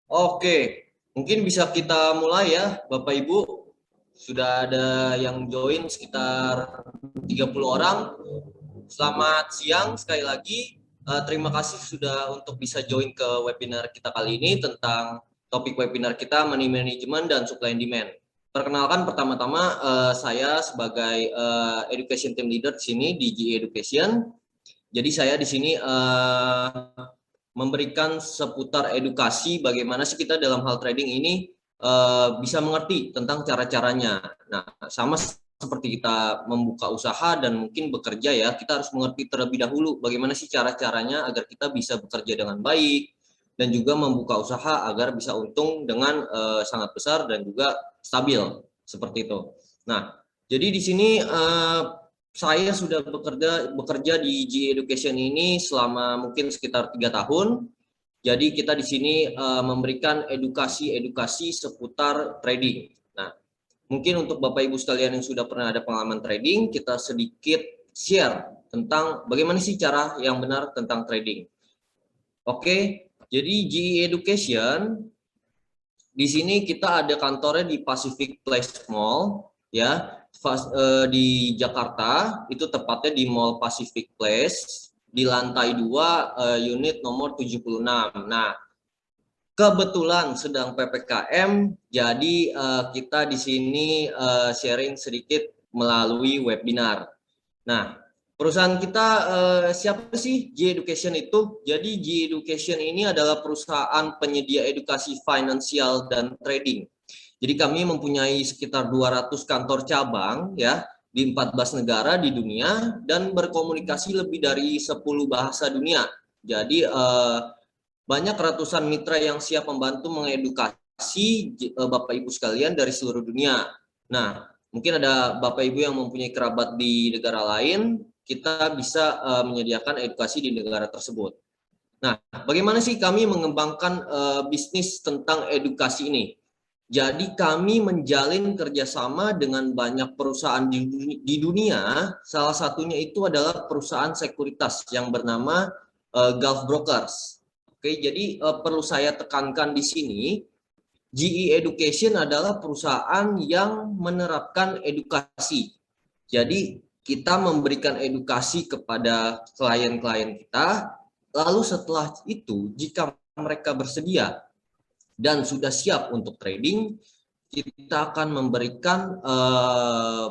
Oke, mungkin bisa kita mulai ya, Bapak Ibu. Sudah ada yang join sekitar 30 orang. Selamat siang sekali lagi. Terima kasih sudah untuk bisa join ke webinar kita kali ini tentang topik webinar kita Money Management dan Supply and Demand. Perkenalkan pertama-tama saya sebagai Education Team Leader di sini di GE Education. Jadi saya di sini memberikan seputar edukasi bagaimana sih kita dalam hal trading ini bisa mengerti tentang cara-caranya. Nah, sama seperti kita membuka usaha dan mungkin bekerja ya, kita harus mengerti terlebih dahulu bagaimana sih cara-caranya agar kita bisa bekerja dengan baik dan juga membuka usaha agar bisa untung dengan sangat besar dan juga stabil seperti itu. Nah, jadi di sini saya sudah bekerja di GE Education ini selama mungkin sekitar 3 tahun. Jadi kita di sini memberikan edukasi seputar trading. Nah, mungkin untuk Bapak Ibu sekalian yang sudah pernah ada pengalaman trading, kita sedikit share tentang bagaimana sih cara yang benar tentang trading. Oke, jadi GE Education di sini kita ada kantornya di Pacific Place Mall ya, di Jakarta, itu tepatnya di Mall Pacific Place di lantai 2 unit nomor 76. Nah, kebetulan sedang PPKM, jadi kita di sini sharing sedikit melalui webinar. Nah, perusahaan kita siapa sih G Education itu? Jadi G Education ini adalah perusahaan penyedia edukasi finansial dan trading. Jadi kami mempunyai sekitar 200 kantor cabang ya di 14 negara di dunia dan berkomunikasi lebih dari 10 bahasa dunia. Jadi banyak ratusan mitra yang siap membantu mengedukasi Bapak Ibu sekalian dari seluruh dunia. Nah, mungkin ada Bapak Ibu yang mempunyai kerabat di negara lain, kita bisa menyediakan edukasi di negara tersebut. Nah, bagaimana sih kami mengembangkan bisnis tentang edukasi ini? Jadi kami menjalin kerjasama dengan banyak perusahaan di dunia, salah satunya itu adalah perusahaan sekuritas yang bernama Gulf Brokers. Oke, jadi perlu saya tekankan di sini, GE Education adalah perusahaan yang menerapkan edukasi. Jadi kita memberikan edukasi kepada klien-klien kita, lalu setelah itu jika mereka bersedia dan sudah siap untuk trading, kita akan memberikan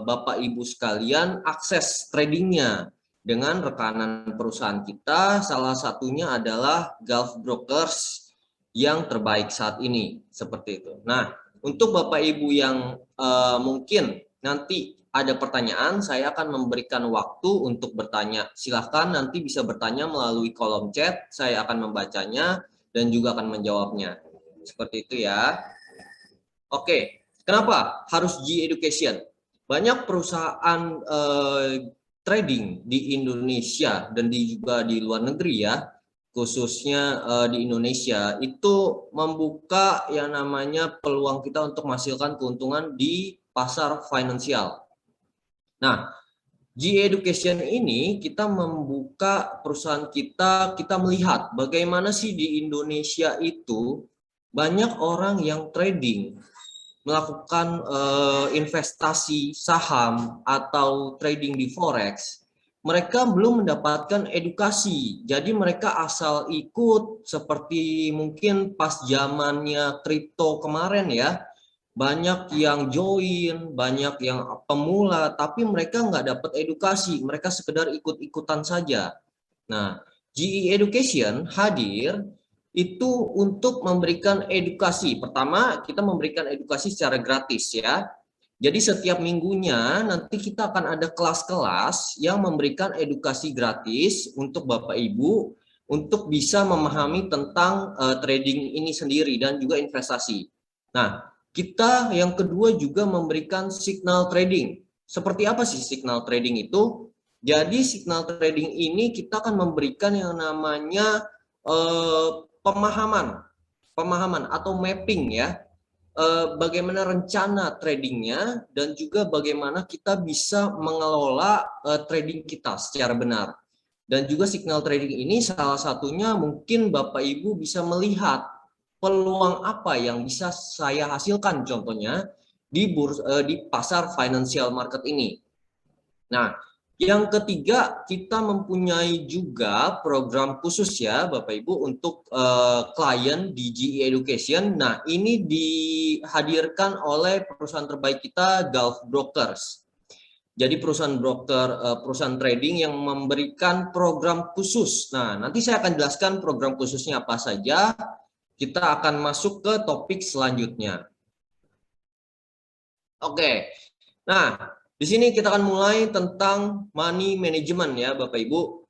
Bapak Ibu sekalian akses tradingnya dengan rekanan perusahaan kita, salah satunya adalah Gulf Brokers yang terbaik saat ini, seperti itu. Nah, untuk Bapak Ibu yang mungkin nanti ada pertanyaan, saya akan memberikan waktu untuk bertanya. Silahkan nanti bisa bertanya melalui kolom chat, saya akan membacanya dan juga akan menjawabnya. Seperti itu ya. Oke, kenapa harus G Education? Banyak perusahaan trading di Indonesia dan juga di luar negeri ya, khususnya di Indonesia itu membuka yang namanya peluang kita untuk menghasilkan keuntungan di pasar finansial. Nah, G Education ini kita membuka perusahaan kita melihat bagaimana sih di Indonesia itu banyak orang yang trading, melakukan investasi saham atau trading di forex, mereka belum mendapatkan edukasi. Jadi mereka asal ikut seperti mungkin pas zamannya kripto kemarin ya, banyak yang join, banyak yang pemula, tapi mereka nggak dapat edukasi, mereka sekedar ikut-ikutan saja. Nah, GE Education hadir itu untuk memberikan edukasi. Pertama, kita memberikan edukasi secara gratis ya. Jadi setiap minggunya nanti kita akan ada kelas-kelas yang memberikan edukasi gratis untuk Bapak Ibu untuk bisa memahami tentang trading ini sendiri dan juga investasi. Nah, kita yang kedua juga memberikan signal trading. Seperti apa sih signal trading itu? Jadi signal trading ini kita akan memberikan yang namanya pemahaman atau mapping ya, bagaimana rencana tradingnya dan juga bagaimana kita bisa mengelola trading kita secara benar. Dan juga signal trading ini salah satunya mungkin Bapak Ibu bisa melihat peluang apa yang bisa saya hasilkan contohnya di pasar financial market ini. Nah, yang ketiga, kita mempunyai juga program khusus ya Bapak Ibu untuk klien di GE Education. Nah, ini dihadirkan oleh perusahaan terbaik kita, Gulf Brokers. Jadi perusahaan broker, perusahaan trading yang memberikan program khusus. Nah, nanti saya akan jelaskan program khususnya apa saja. Kita akan masuk ke topik selanjutnya. Oke. Nah, di sini kita akan mulai tentang money management ya Bapak Ibu.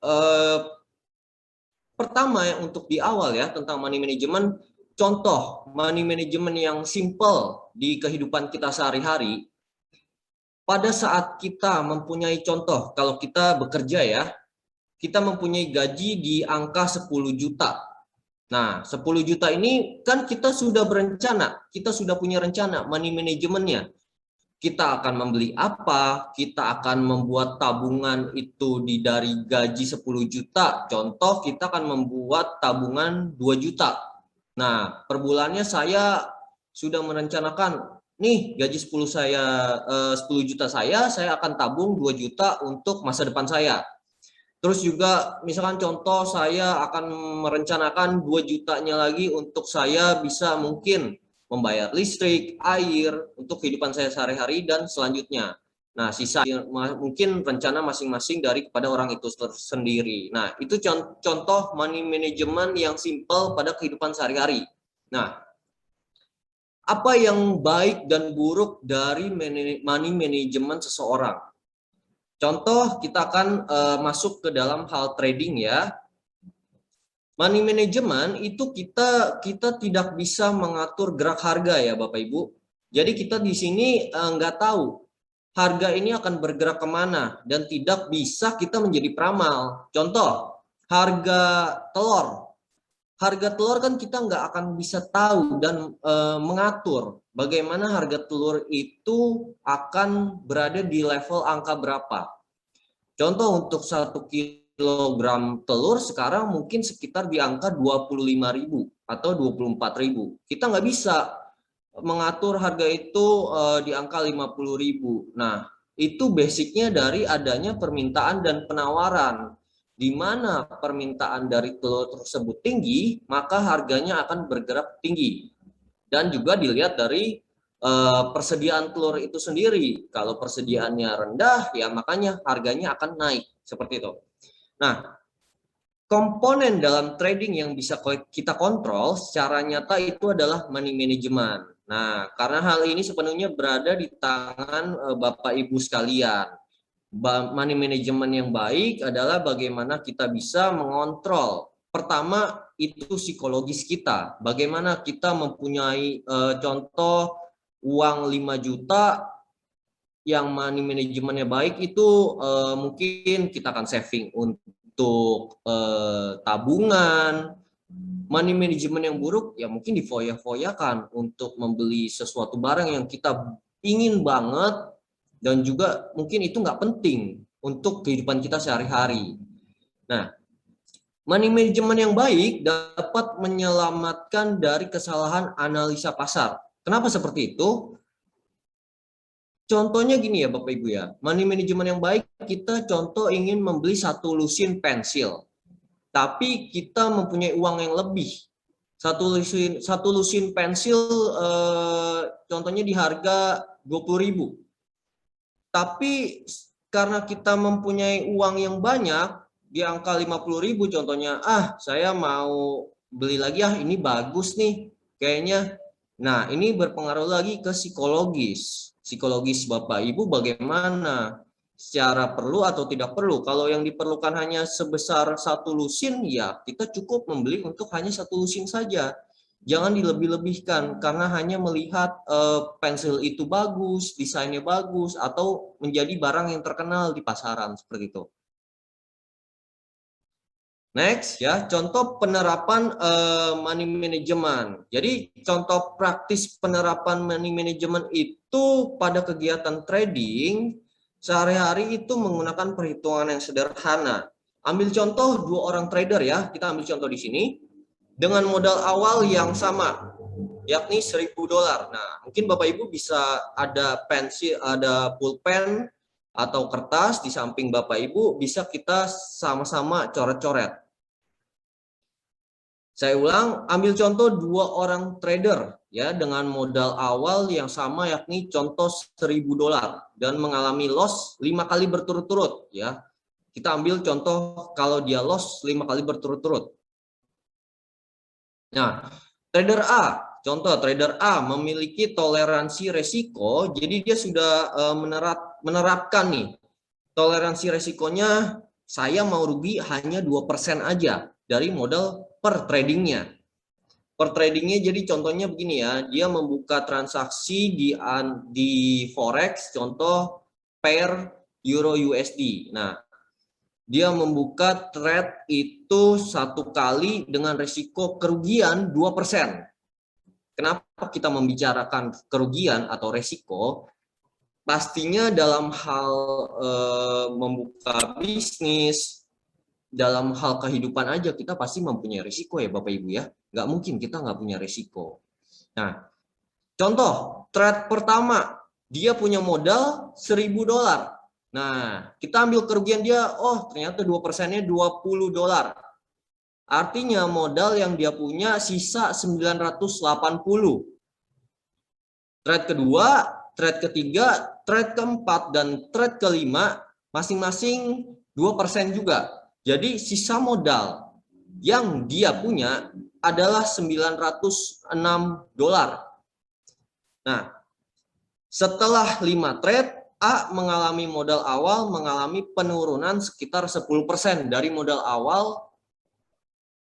Pertama untuk di awal ya tentang money management, contoh money management yang simple di kehidupan kita sehari-hari. Pada saat kita mempunyai contoh, kalau kita bekerja ya, kita mempunyai gaji di angka 10 juta. Nah, 10 juta ini kan kita sudah berencana, kita sudah punya rencana money manajemennya. Kita akan membeli apa, kita akan membuat tabungan itu dari gaji 10 juta. Contoh, kita akan membuat tabungan 2 juta. Nah, per bulannya saya sudah merencanakan, nih gaji 10 juta saya akan tabung 2 juta untuk masa depan saya. Terus juga misalkan contoh saya akan merencanakan 2 jutanya lagi untuk saya bisa mungkin membayar listrik, air, untuk kehidupan saya sehari-hari dan selanjutnya. Nah, sisa mungkin rencana masing-masing dari kepada orang itu sendiri. Nah, itu contoh money management yang simple pada kehidupan sehari-hari. Nah, apa yang baik dan buruk dari money management seseorang? Contoh, kita akan masuk ke dalam hal trading ya. Money management itu kita tidak bisa mengatur gerak harga ya Bapak Ibu. Jadi kita di sini nggak tahu harga ini akan bergerak kemana dan tidak bisa kita menjadi peramal. Contoh, harga telur. Harga telur kan kita nggak akan bisa tahu dan mengatur bagaimana harga telur itu akan berada di level angka berapa. Contoh untuk 1 kilogram telur sekarang mungkin sekitar di angka 25.000 atau 24.000. Kita nggak bisa mengatur harga itu di angka 50.000. Nah, itu basicnya dari adanya permintaan dan penawaran. Di mana permintaan dari telur tersebut tinggi, maka harganya akan bergerak tinggi. Dan juga dilihat dari persediaan telur itu sendiri. Kalau persediaannya rendah, ya makanya harganya akan naik seperti itu. Nah, komponen dalam trading yang bisa kita kontrol secara nyata itu adalah money management. Nah, karena hal ini sepenuhnya berada di tangan Bapak Ibu sekalian. Money management yang baik adalah bagaimana kita bisa mengontrol. Pertama, itu psikologis kita. Bagaimana kita mempunyai contoh uang 5 juta yang money manajemennya baik itu mungkin kita akan saving untuk tabungan. Money management yang buruk ya mungkin difoya-foyakan untuk membeli sesuatu barang yang kita ingin banget dan juga mungkin itu nggak penting untuk kehidupan kita sehari-hari. Nah, money management yang baik dapat menyelamatkan dari kesalahan analisa pasar. Kenapa seperti itu? Contohnya gini ya Bapak Ibu ya, money management yang baik kita contoh ingin membeli 1 lusin pensil, tapi kita mempunyai uang yang lebih. 1 lusin pensil contohnya di harga 20.000. Tapi karena kita mempunyai uang yang banyak di angka 50.000 contohnya, saya mau beli lagi ini bagus nih kayaknya. Nah, ini berpengaruh lagi ke psikologis Bapak Ibu bagaimana, secara perlu atau tidak perlu. Kalau yang diperlukan hanya sebesar 1 lusin ya kita cukup membeli untuk hanya 1 lusin saja. Jangan dilebih-lebihkan karena hanya melihat pensil itu bagus, desainnya bagus, atau menjadi barang yang terkenal di pasaran seperti itu. Next ya, contoh penerapan money management. Jadi contoh praktis penerapan money management itu pada kegiatan trading sehari-hari itu menggunakan perhitungan yang sederhana. Ambil contoh 2 orang trader ya, kita ambil contoh di sini. dengan modal awal yang sama, yakni $1.000. Nah, mungkin Bapak Ibu bisa ada pensil, ada pulpen atau kertas di samping Bapak Ibu, bisa kita sama-sama coret-coret. Saya ulang, ambil contoh 2 orang trader ya dengan modal awal yang sama, yakni contoh $1.000 dan mengalami loss 5 kali berturut-turut ya. Kita ambil contoh kalau dia loss 5 kali berturut-turut. Nah, trader A, contoh trader A memiliki toleransi resiko, jadi dia sudah menerapkan nih toleransi resikonya, saya mau rugi hanya 2% aja dari modal per tradingnya. Per tradingnya jadi contohnya begini ya, dia membuka transaksi di forex, contoh pair euro USD. Nah, dia membuka trade itu 1 kali dengan risiko kerugian 2%. Kenapa kita membicarakan kerugian atau risiko? Pastinya dalam hal membuka bisnis, dalam hal kehidupan aja kita pasti mempunyai risiko ya Bapak Ibu ya. Nggak mungkin kita nggak punya risiko. Nah, contoh trade pertama, dia punya modal $1.000. Nah, kita ambil kerugian dia, oh ternyata 2%-nya $20. Artinya modal yang dia punya sisa 980. Trade kedua, trade ketiga, trade keempat, dan trade kelima masing-masing 2% juga. Jadi sisa modal yang dia punya adalah $906. Nah, setelah 5 trade, A mengalami modal awal mengalami penurunan sekitar 10% dari modal awal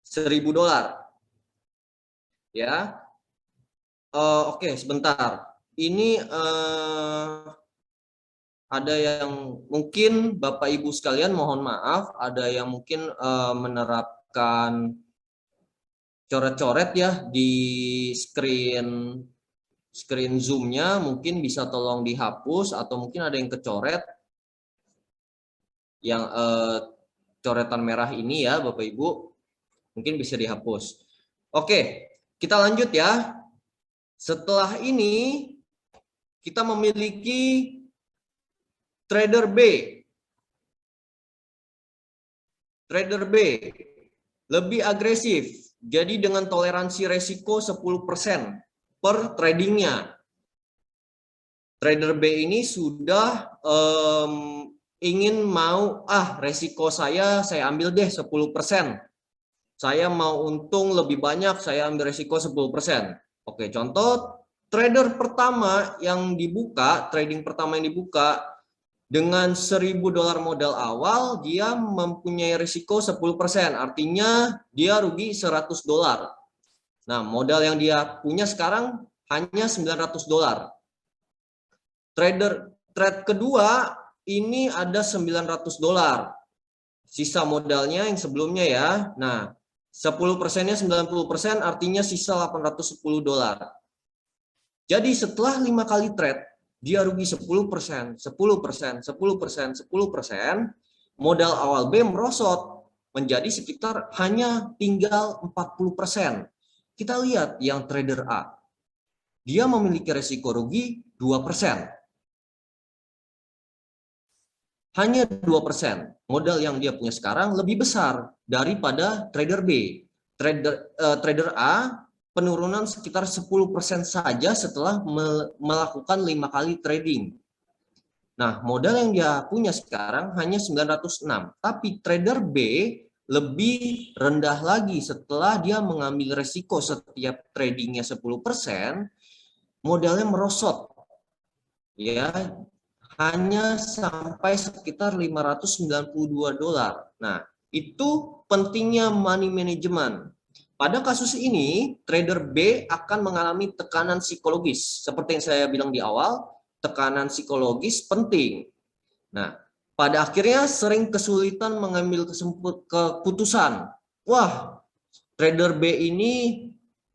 $1.000. Ya, oke, sebentar. Ini ada yang mungkin Bapak Ibu sekalian mohon maaf, ada yang mungkin menerapkan coret-coret ya di screen Zoom-nya, mungkin bisa tolong dihapus atau mungkin ada yang kecoret yang coretan merah ini ya Bapak Ibu, mungkin bisa dihapus. Oke, kita lanjut ya. Setelah ini kita memiliki trader B. Trader B lebih agresif, jadi dengan toleransi resiko 10% per tradingnya. Trader B ini sudah ingin mau, resiko saya ambil deh 10%. Saya mau untung lebih banyak, saya ambil resiko 10%. Oke, contoh trader pertama yang dibuka, trading pertama yang dibuka dengan $1.000 modal awal, dia mempunyai risiko 10%, artinya dia rugi $100. Nah, modal yang dia punya sekarang hanya $900. Trade kedua ini ada $900. Sisa modalnya yang sebelumnya ya. Nah, 10%-nya 90%, artinya sisa $810. Jadi setelah 5 kali trade, dia rugi 10%, 10%, 10%, 10%, modal awal B merosot menjadi sekitar hanya tinggal 40%. Kita lihat yang trader A, dia memiliki resiko rugi 2%. Hanya 2%. Modal yang dia punya sekarang lebih besar daripada trader B. Trader A penurunan sekitar 10% saja setelah melakukan 5 kali trading. Nah, modal yang dia punya sekarang hanya 906. Tapi trader B lebih rendah lagi setelah dia mengambil resiko setiap tradingnya 10%, modalnya merosot. Ya, hanya sampai sekitar $592. Nah, itu pentingnya money management. Pada kasus ini, trader B akan mengalami tekanan psikologis. Seperti yang saya bilang di awal, tekanan psikologis penting. Nah, pada akhirnya sering kesulitan mengambil keputusan. Wah, trader B ini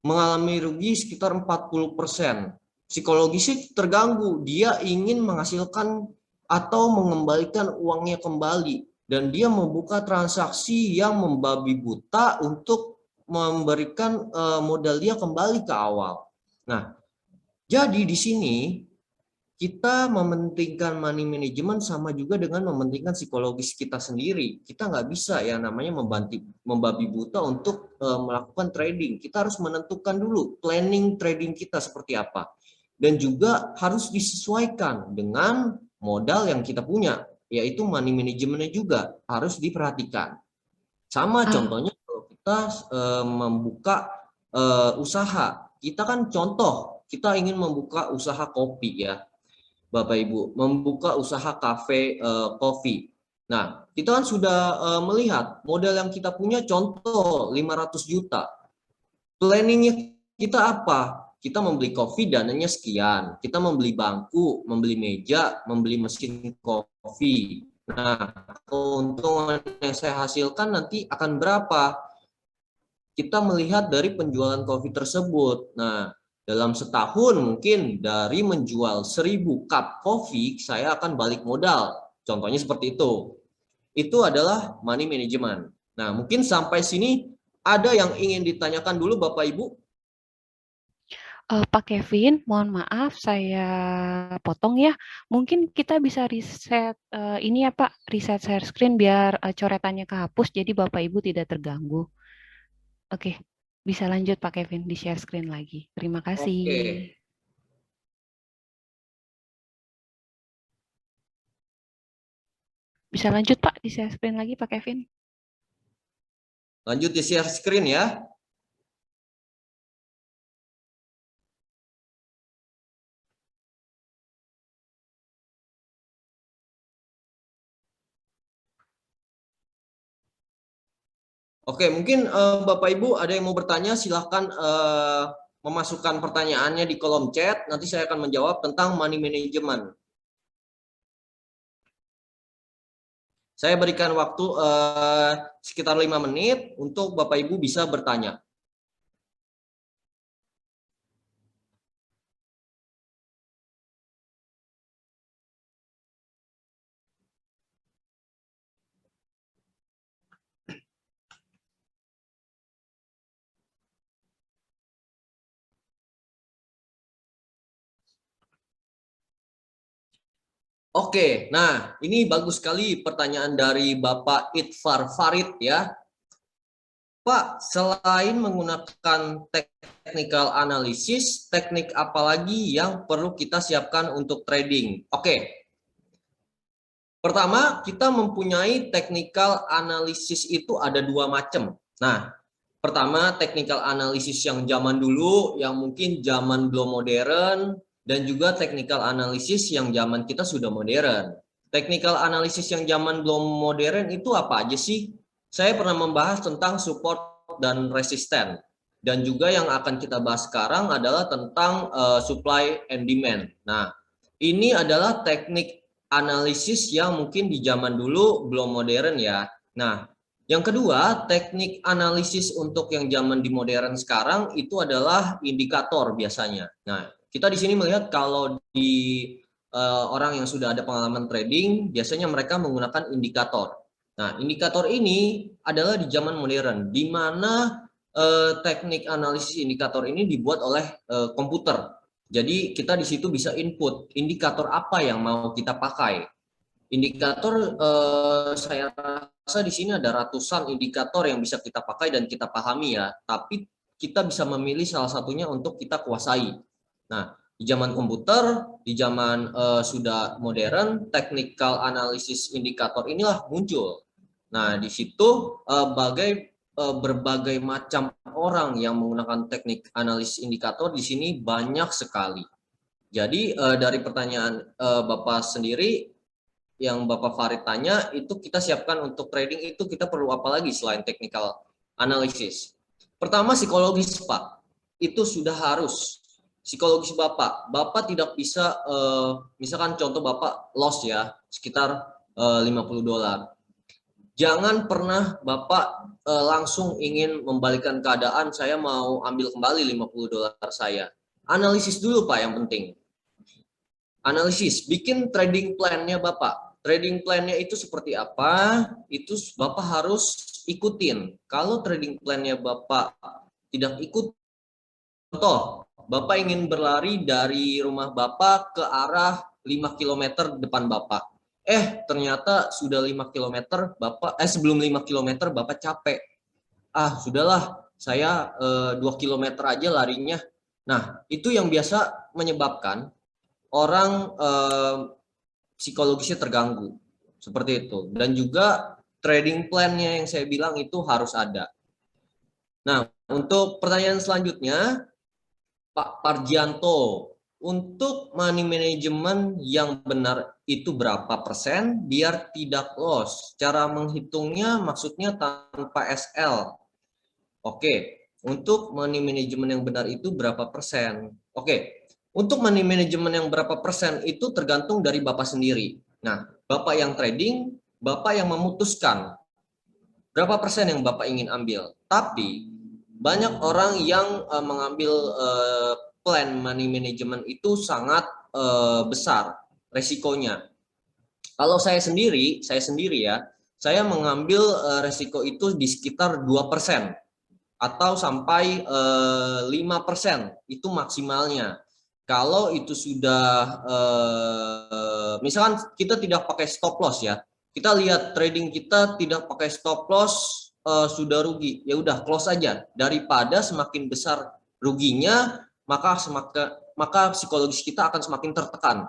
mengalami rugi sekitar 40%. Psikologisnya terganggu, dia ingin menghasilkan atau mengembalikan uangnya kembali, dan dia membuka transaksi yang membabi buta untuk memberikan modal dia kembali ke awal. Nah, jadi di sini kita mementingkan money management sama juga dengan mementingkan psikologis kita sendiri. Kita nggak bisa ya namanya membabi buta untuk melakukan trading. Kita harus menentukan dulu planning trading kita seperti apa. Dan juga harus disesuaikan dengan modal yang kita punya, yaitu money managementnya juga harus diperhatikan. Sama contohnya kalau kita membuka usaha. Kita kan contoh, kita ingin membuka usaha kopi ya. Bapak Ibu, membuka usaha kafe kopi. Nah, kita kan sudah melihat modal yang kita punya contoh 500 juta. Planningnya kita apa? Kita membeli kopi dananya sekian. Kita membeli bangku, membeli meja, membeli mesin kopi. Nah, keuntungan yang saya hasilkan nanti akan berapa? Kita melihat dari penjualan kopi tersebut. Nah, dalam setahun mungkin dari menjual 1000 cup kopi, saya akan balik modal. Contohnya seperti itu. Itu adalah money management. Nah, mungkin sampai sini ada yang ingin ditanyakan dulu Bapak Ibu? Pak Kevin, mohon maaf saya potong ya. Mungkin kita bisa reset ini ya Pak, reset share screen biar coretannya kehapus jadi Bapak Ibu tidak terganggu. Oke, bisa lanjut Pak Kevin di share screen lagi. Terima kasih. Oke. Bisa lanjut Pak di share screen lagi Pak Kevin. Lanjut di share screen ya. Oke, mungkin Bapak Ibu ada yang mau bertanya, silahkan memasukkan pertanyaannya di kolom chat. Nanti saya akan menjawab tentang money management. Saya berikan waktu sekitar 5 menit untuk Bapak Ibu bisa bertanya. Oke, nah ini bagus sekali pertanyaan dari Bapak Itfar Farid ya. Pak, selain menggunakan technical analysis, teknik apa lagi yang perlu kita siapkan untuk trading? Oke, pertama kita mempunyai technical analysis itu ada dua macam. Nah, pertama technical analysis yang zaman dulu, yang mungkin zaman belum modern, dan juga technical analysis yang zaman kita sudah modern. Technical analysis yang zaman belum modern itu apa aja sih? Saya pernah membahas tentang support dan resisten. Dan juga yang akan kita bahas sekarang adalah tentang supply and demand. Nah, ini adalah teknik analisis yang mungkin di zaman dulu belum modern ya. Nah, yang kedua, teknik analisis untuk yang zaman di modern sekarang itu adalah indikator biasanya. Nah, kita di sini melihat kalau di orang yang sudah ada pengalaman trading, biasanya mereka menggunakan indikator. Nah, indikator ini adalah di zaman modern, di mana teknik analisis indikator ini dibuat oleh komputer. Jadi kita di situ bisa input indikator apa yang mau kita pakai. Indikator saya rasa di sini ada ratusan indikator yang bisa kita pakai dan kita pahami ya, tapi kita bisa memilih salah satunya untuk kita kuasai. Nah, di zaman komputer, di zaman sudah modern, technical analysis indikator inilah muncul. Nah, di situ berbagai macam orang yang menggunakan teknik analisis indikator di sini banyak sekali. Jadi dari pertanyaan Bapak sendiri, yang Bapak Farid tanya, itu kita siapkan untuk trading itu kita perlu apa lagi selain technical analysis? Pertama psikologis Pak, itu sudah harus. Psikologis Bapak tidak bisa, misalkan contoh Bapak loss ya, sekitar $50. Jangan pernah Bapak langsung ingin membalikkan keadaan, saya mau ambil kembali $50 saya. Analisis dulu Pak yang penting. Analisis, bikin trading plan-nya Bapak. trading plan-nya itu seperti apa, itu Bapak harus ikutin. Kalau trading plan-nya Bapak tidak ikut, contoh, Bapak ingin berlari dari rumah Bapak ke arah 5 km depan Bapak. Ternyata sudah 5 km, sebelum 5 km Bapak capek. Sudahlah, saya 2 km aja larinya. Nah, itu yang biasa menyebabkan orang psikologisnya terganggu. Seperti itu. Dan juga trading plan-nya yang saya bilang itu harus ada. Nah, untuk pertanyaan selanjutnya, Pak Parjianto, untuk money management yang benar itu berapa persen biar tidak loss? Cara menghitungnya maksudnya tanpa SL. Oke, untuk money management yang benar itu berapa persen? Oke, untuk money management yang berapa persen itu tergantung dari Bapak sendiri. Nah, Bapak yang trading, Bapak yang memutuskan berapa persen yang Bapak ingin ambil. Tapi banyak orang yang mengambil plan money management itu sangat besar resikonya. Kalau saya sendiri ya, saya mengambil resiko itu di sekitar 2% atau sampai 5% itu maksimalnya. Kalau itu sudah misalkan kita tidak pakai stop loss ya, kita lihat trading kita tidak pakai stop loss sudah rugi, ya udah close aja, daripada semakin besar ruginya maka psikologis kita akan semakin tertekan.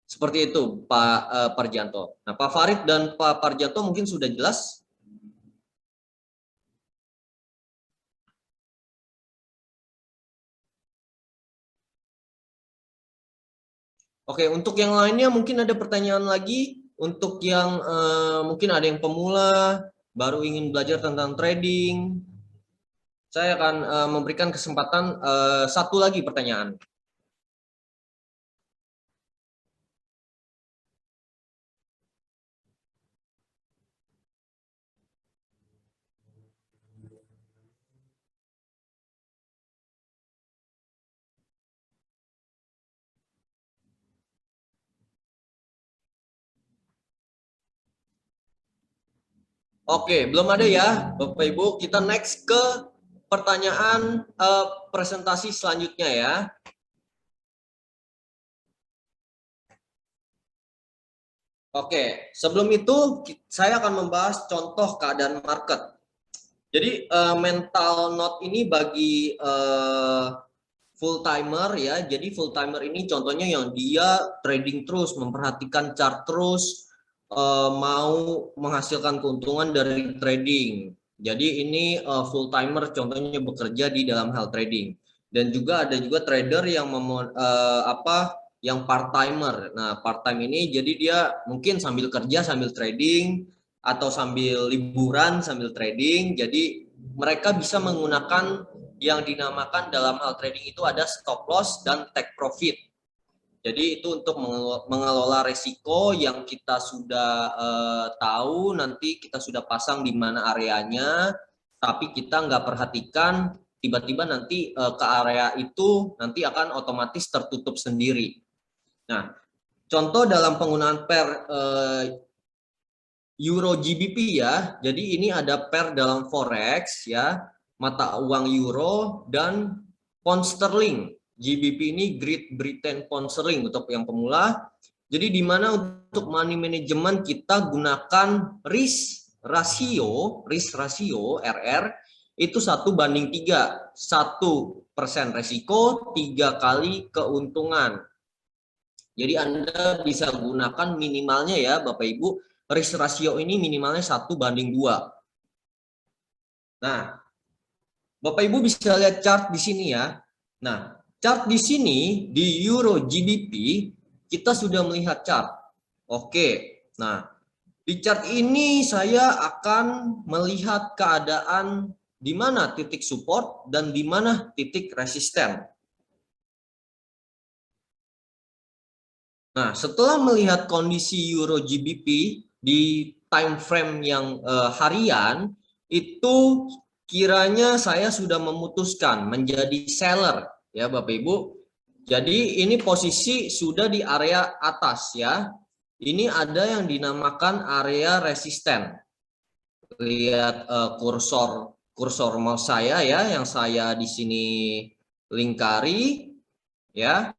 Seperti itu Pak Parjanto. Nah, Pak Farid dan Pak Parjanto mungkin sudah jelas. Oke, untuk yang lainnya mungkin ada pertanyaan lagi. Untuk yang mungkin ada yang pemula, baru ingin belajar tentang trading, saya akan memberikan kesempatan satu lagi pertanyaan. Oke, belum ada ya, Bapak Ibu. Kita next ke pertanyaan presentasi selanjutnya ya. Oke, sebelum itu saya akan membahas contoh keadaan market. Jadi mental note ini bagi full timer ya. Jadi full timer ini contohnya yang dia trading terus, memperhatikan chart terus, mau menghasilkan keuntungan dari trading. Jadi ini full timer contohnya bekerja di dalam hal trading. Dan juga ada juga trader yang yang part timer. Nah, part time ini jadi dia mungkin sambil kerja sambil trading atau sambil liburan sambil trading. Jadi mereka bisa menggunakan yang dinamakan dalam hal trading itu ada stop loss dan take profit. Jadi itu untuk mengelola resiko yang kita sudah tahu, nanti kita sudah pasang di mana areanya, tapi kita nggak perhatikan, tiba-tiba nanti ke area itu nanti akan otomatis tertutup sendiri. Nah, contoh dalam penggunaan pair Euro GBP ya, jadi ini ada pair dalam forex ya, mata uang euro dan pound sterling. GBP ini Great Britain Pound Sterling untuk yang pemula. Jadi di mana untuk money management kita gunakan risk ratio RR itu 1:3, 1% resiko, 3 kali keuntungan. Jadi Anda bisa gunakan minimalnya ya Bapak Ibu, risk ratio ini minimalnya 1:2. Nah, Bapak Ibu bisa lihat chart di sini ya. Nah, chart di sini di Euro GBP kita sudah melihat chart. Oke. Nah, di chart ini saya akan melihat keadaan di mana titik support dan di mana titik resisten. Nah, setelah melihat kondisi Euro GBP di time frame yang harian, itu kiranya saya sudah memutuskan menjadi seller ya Bapak Ibu. Jadi ini posisi sudah di area atas ya. ini ada yang dinamakan area resisten. Lihat kursor mouse saya ya, yang saya di sini lingkari ya.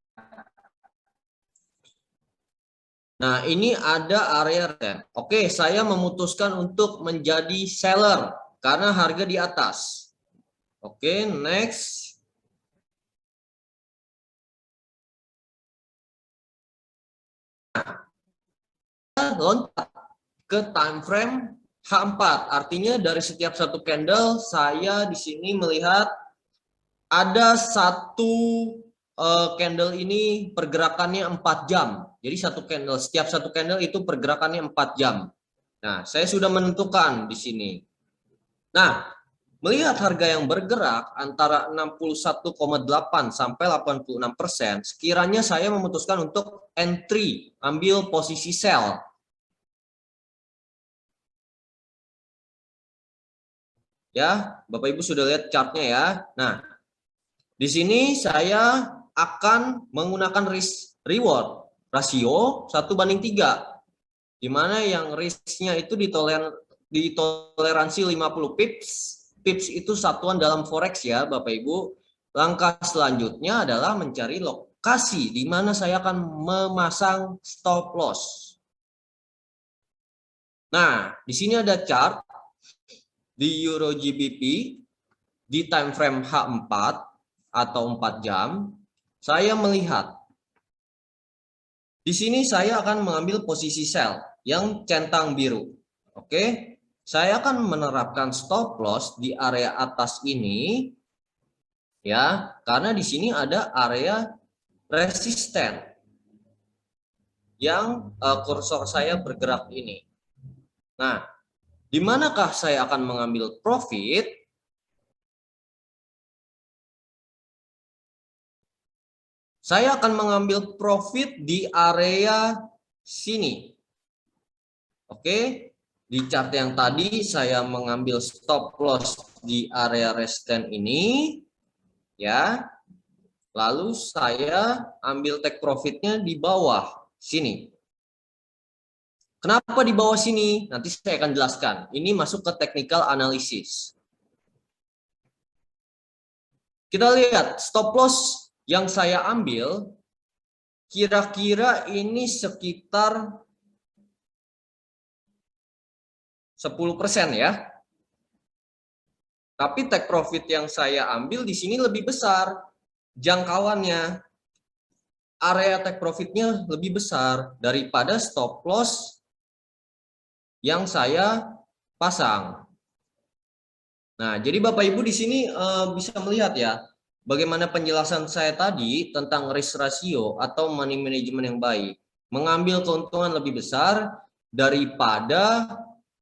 Nah, ini ada area resisten. Oke, saya memutuskan untuk menjadi seller karena harga di atas. Oke, next. Loncat ke time frame H4. Artinya dari setiap satu candle saya di sini melihat ada satu candle ini pergerakannya 4 jam. Jadi setiap satu candle itu pergerakannya 4 jam. Nah, saya sudah menentukan di sini. Nah, melihat harga yang bergerak antara 61,8 sampai 86%, sekiranya saya memutuskan untuk entry, ambil posisi sell. Ya, Bapak Ibu sudah lihat chartnya ya. Nah, di sini saya akan menggunakan risk reward rasio 1:3, di mana yang risknya itu ditoleransi 50 pips. Pips itu satuan dalam forex ya, Bapak Ibu. Langkah selanjutnya adalah mencari lokasi di mana saya akan memasang stop loss. Nah, di sini ada chart di Euro GBP di time frame H4 atau 4 jam. Saya melihat di sini saya akan mengambil posisi sell yang centang biru. Oke, saya akan menerapkan stop loss di area atas ini ya, karena di sini ada area resisten yang kursor saya bergerak ini. Nah, di manakah saya akan mengambil profit? Saya akan mengambil profit di area sini. Oke, di chart yang tadi saya mengambil stop loss di area resisten ini. Ya, lalu saya ambil take profitnya di bawah sini. Kenapa di bawah sini? Nanti saya akan jelaskan. Ini masuk ke technical analysis. Kita lihat stop loss yang saya ambil kira-kira ini sekitar 10% ya. Tapi take profit yang saya ambil di sini lebih besar. Jangkauannya, area take profitnya lebih besar daripada stop loss yang saya pasang. Nah, jadi Bapak Ibu di sini bisa melihat ya, bagaimana penjelasan saya tadi tentang risk ratio atau money management yang baik. Mengambil keuntungan lebih besar daripada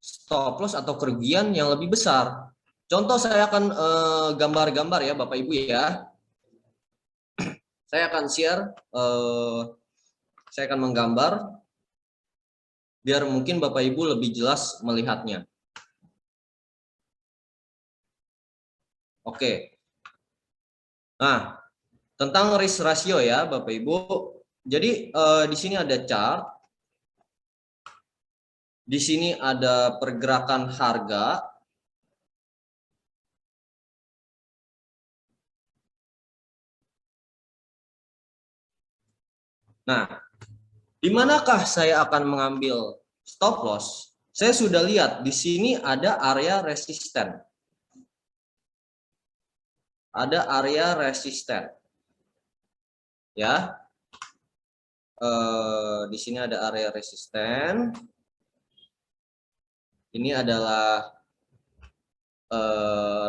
stop loss atau kerugian yang lebih besar. Contoh saya akan gambar-gambar ya Bapak Ibu ya. Saya akan share, saya akan menggambar biar mungkin Bapak Ibu lebih jelas melihatnya. Oke. Nah, tentang risk ratio ya Bapak Ibu. Jadi di sini ada chart. Di sini ada pergerakan harga. Nah, di manakah saya akan mengambil stop loss? Saya sudah lihat di sini ada area resisten. Ada area resisten. Ya. Di sini ada area resisten. Ini adalah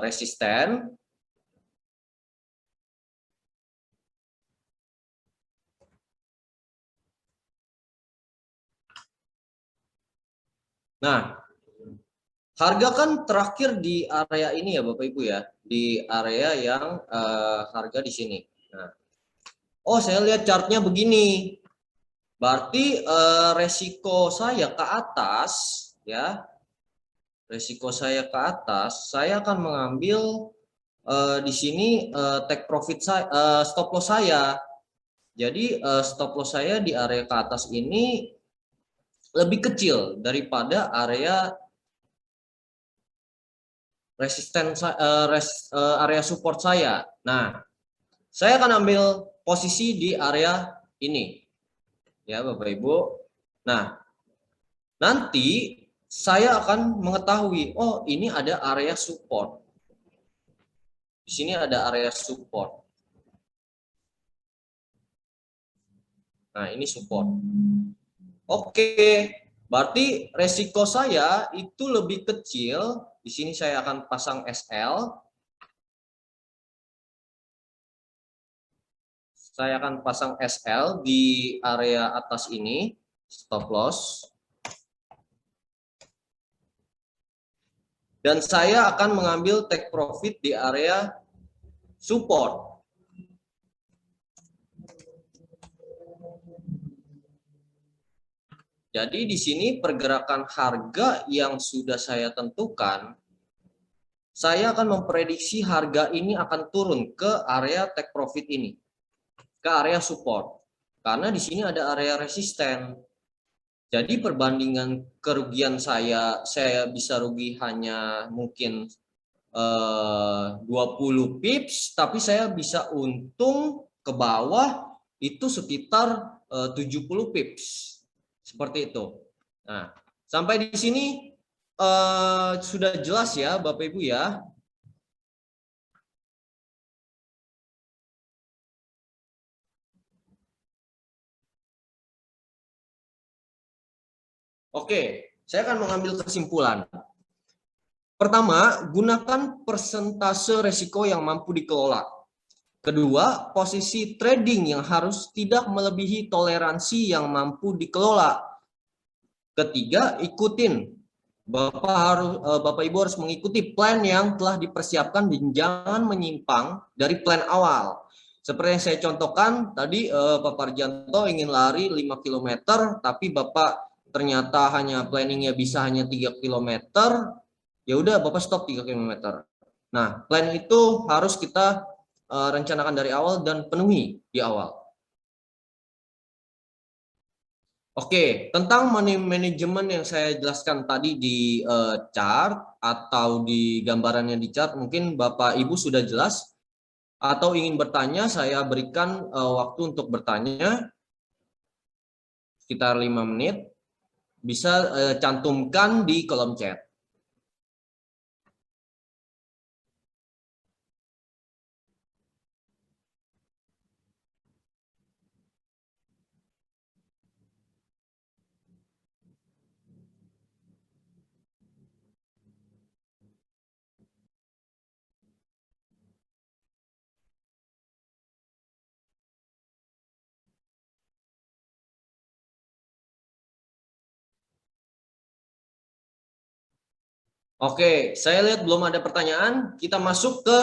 resisten. Nah, harga kan terakhir di area ini ya Bapak Ibu ya, di area yang harga di sini. Nah, oh saya lihat chartnya begini, berarti resiko saya ke atas ya, resiko saya ke atas, saya akan mengambil di sini take profit saya, stop loss saya. Jadi stop loss saya di area ke atas ini lebih kecil daripada area area support saya. Nah, saya akan ambil posisi di area ini, ya Bapak Ibu. Nah, nanti saya akan mengetahui, oh ini ada area support. Di sini ada area support. Nah, ini support. Oke, berarti resiko saya itu lebih kecil. Di sini saya akan pasang SL. Saya akan pasang SL di area atas ini, stop loss. Dan saya akan mengambil take profit di area support. Jadi di sini pergerakan harga yang sudah saya tentukan, saya akan memprediksi harga ini akan turun ke area take profit ini, ke area support. Karena di sini ada area resisten. Jadi perbandingan kerugian saya bisa rugi hanya mungkin 20 pips, tapi saya bisa untung ke bawah itu sekitar 70 pips. Seperti itu. Nah, sampai di sini sudah jelas ya Bapak Ibu ya. Oke, saya akan mengambil kesimpulan. Pertama, gunakan persentase resiko yang mampu dikelola. Kedua, posisi trading yang harus tidak melebihi toleransi yang mampu dikelola. Ketiga, ikutin. Bapak Ibu harus mengikuti plan yang telah dipersiapkan dan jangan menyimpang dari plan awal. Seperti yang saya contohkan tadi, Pak Parjanto ingin lari 5 km, tapi Bapak ternyata planningnya bisa hanya 3 km, ya udah Bapak stop 3 km. Nah, plan itu harus kita rencanakan dari awal dan penuhi di awal. Oke, tentang money management yang saya jelaskan tadi di chart atau di gambarannya di chart, mungkin Bapak Ibu sudah jelas atau ingin bertanya, saya berikan waktu untuk bertanya sekitar 5 menit. Bisa cantumkan di kolom chat. Oke, saya lihat belum ada pertanyaan. Kita masuk ke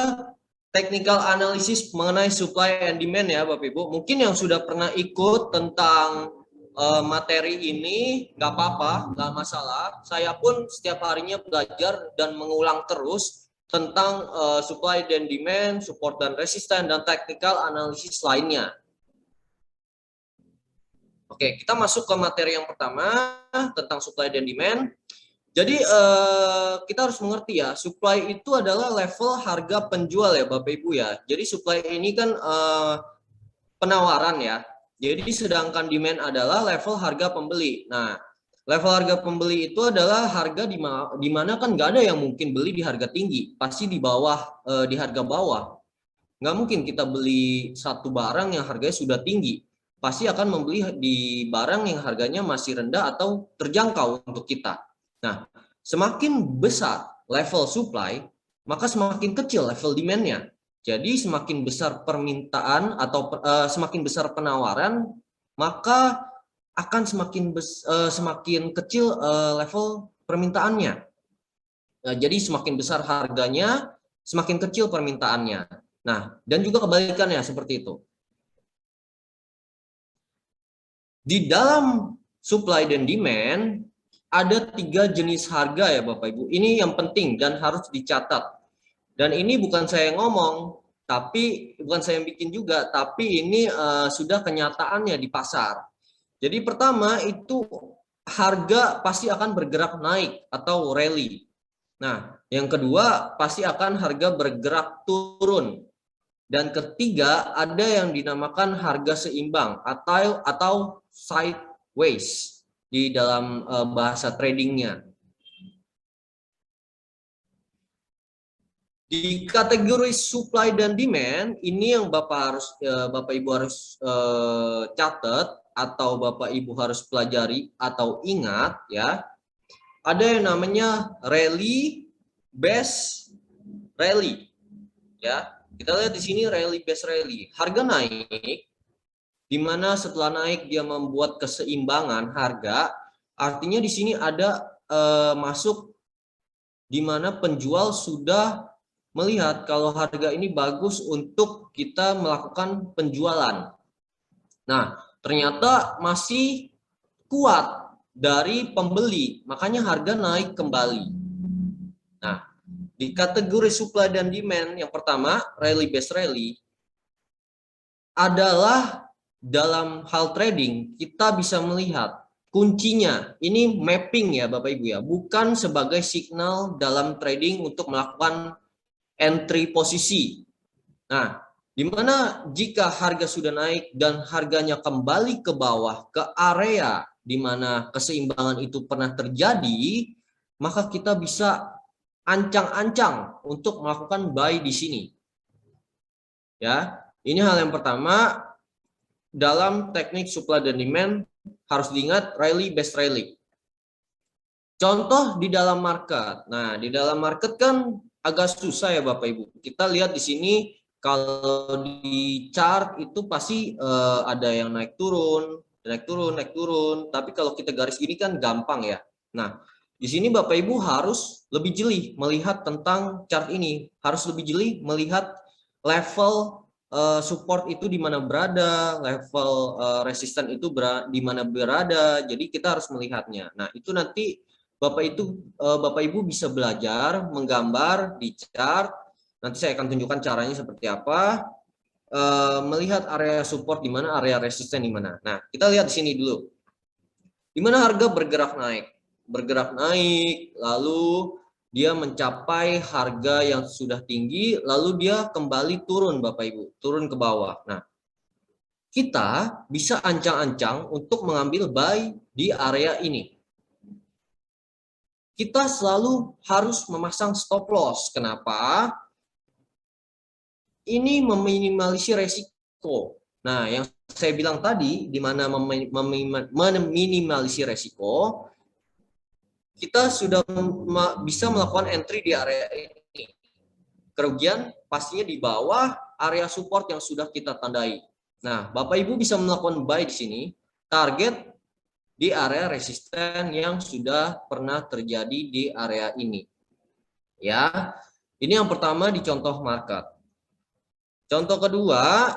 technical analysis mengenai supply and demand ya Bapak Ibu. Mungkin yang sudah pernah ikut tentang materi ini, nggak apa-apa, nggak masalah. Saya pun setiap harinya belajar dan mengulang terus tentang supply dan demand, support dan resistance, dan technical analysis lainnya. Oke, kita masuk ke materi yang pertama tentang supply dan demand. Jadi kita harus mengerti ya, supply itu adalah level harga penjual ya Bapak Ibu ya. Jadi supply ini kan penawaran ya. Jadi sedangkan demand adalah level harga pembeli. Nah, level harga pembeli itu adalah harga di mana kan nggak ada yang mungkin beli di harga tinggi, pasti di bawah, di harga bawah. Nggak mungkin kita beli satu barang yang harganya sudah tinggi, pasti akan membeli di barang yang harganya masih rendah atau terjangkau untuk kita. Nah, semakin besar level supply, maka semakin kecil level demand-nya. Jadi semakin besar permintaan atau semakin besar penawaran, maka akan semakin kecil level permintaannya. Nah, jadi semakin besar harganya, semakin kecil permintaannya. Nah, dan juga kebalikannya seperti itu. Di dalam supply dan demand, ada 3 jenis harga ya Bapak Ibu. Ini yang penting dan harus dicatat. Dan ini bukan saya yang ngomong, tapi bukan saya yang bikin juga, tapi ini sudah kenyataannya di pasar. Jadi pertama itu harga pasti akan bergerak naik atau rally. Nah, yang kedua pasti akan harga bergerak turun. Dan ketiga ada yang dinamakan harga seimbang atau sideways di dalam bahasa tradingnya. Di kategori supply dan demand ini yang Bapak Ibu harus catat atau Bapak Ibu harus pelajari atau ingat ya. Ada yang namanya rally base rally ya. Kita lihat di sini rally base rally. Harga naik di mana setelah naik dia membuat keseimbangan harga, artinya di sini ada masuk di mana penjual sudah melihat kalau harga ini bagus untuk kita melakukan penjualan. Nah, ternyata masih kuat dari pembeli, makanya harga naik kembali. Nah, di kategori supply dan demand yang pertama, rally based rally, adalah dalam hal trading kita bisa melihat kuncinya ini mapping ya Bapak Ibu ya, bukan sebagai signal dalam trading untuk melakukan entry posisi. Nah, di mana jika harga sudah naik dan harganya kembali ke bawah ke area di mana keseimbangan itu pernah terjadi, maka kita bisa ancang-ancang untuk melakukan buy di sini. Ya, ini hal yang pertama dalam teknik supply dan demand harus diingat rally based rally. Contoh di dalam market. Nah, di dalam market kan agak susah ya Bapak Ibu. Kita lihat di sini kalau di chart itu pasti ada yang naik turun, naik turun, naik turun. Tapi kalau kita garis gini kan gampang ya. Nah, di sini Bapak Ibu harus lebih jeli melihat tentang chart ini. Harus lebih jeli melihat level support itu di mana berada, level resisten itu di mana berada. Jadi kita harus melihatnya. Nah, itu nanti Bapak Ibu bisa belajar menggambar di chart. Nanti saya akan tunjukkan caranya seperti apa. Melihat area support di mana, area resisten di mana. Nah, kita lihat di sini dulu. Di mana harga bergerak naik. Bergerak naik, lalu dia mencapai harga yang sudah tinggi, lalu dia kembali turun Bapak Ibu, turun ke bawah. Nah, kita bisa ancang-ancang untuk mengambil buy di area ini. Kita selalu harus memasang stop loss. Kenapa? Ini meminimalisir resiko. Nah, yang saya bilang tadi, di mana meminimalisir resiko, kita sudah bisa melakukan entry di area ini. Kerugian pastinya di bawah area support yang sudah kita tandai. Nah, Bapak Ibu bisa melakukan buy di sini. Target di area resisten yang sudah pernah terjadi di area ini. Ya, ini yang pertama di contoh market. Contoh kedua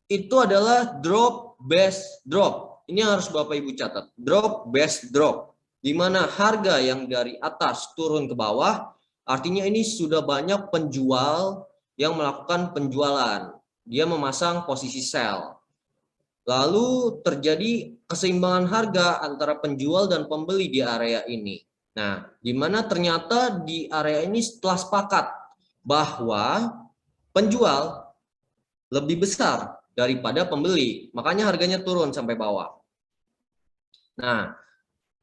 itu adalah drop base drop. Ini harus Bapak Ibu catat. Drop base drop, di mana harga yang dari atas turun ke bawah, artinya ini sudah banyak penjual yang melakukan penjualan. Dia memasang posisi sell. Lalu terjadi keseimbangan harga antara penjual dan pembeli di area ini. Nah, di mana ternyata di area ini setelah sepakat bahwa penjual lebih besar daripada pembeli, makanya harganya turun sampai bawah. Nah,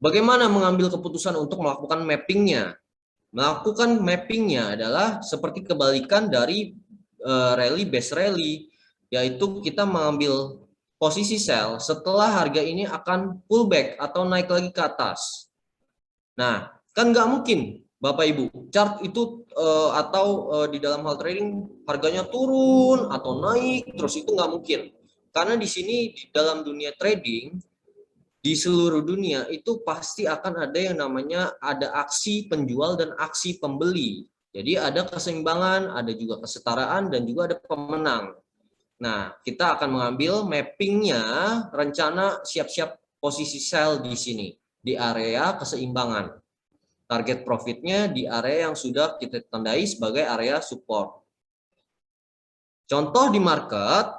bagaimana mengambil keputusan untuk melakukan mappingnya? Melakukan mappingnya adalah seperti kebalikan dari rally based rally, yaitu kita mengambil posisi sell setelah harga ini akan pullback atau naik lagi ke atas. Nah, kan nggak mungkin Bapak Ibu chart itu atau di dalam hal trading harganya turun atau naik terus, itu nggak mungkin. Karena di sini di dalam dunia trading di seluruh dunia itu pasti akan ada yang namanya ada aksi penjual dan aksi pembeli. Jadi ada keseimbangan, ada juga kesetaraan, dan juga ada pemenang. Nah, kita akan mengambil mappingnya, rencana siap-siap posisi sell di sini, di area keseimbangan. Target profitnya di area yang sudah kita tandai sebagai area support. Contoh di market,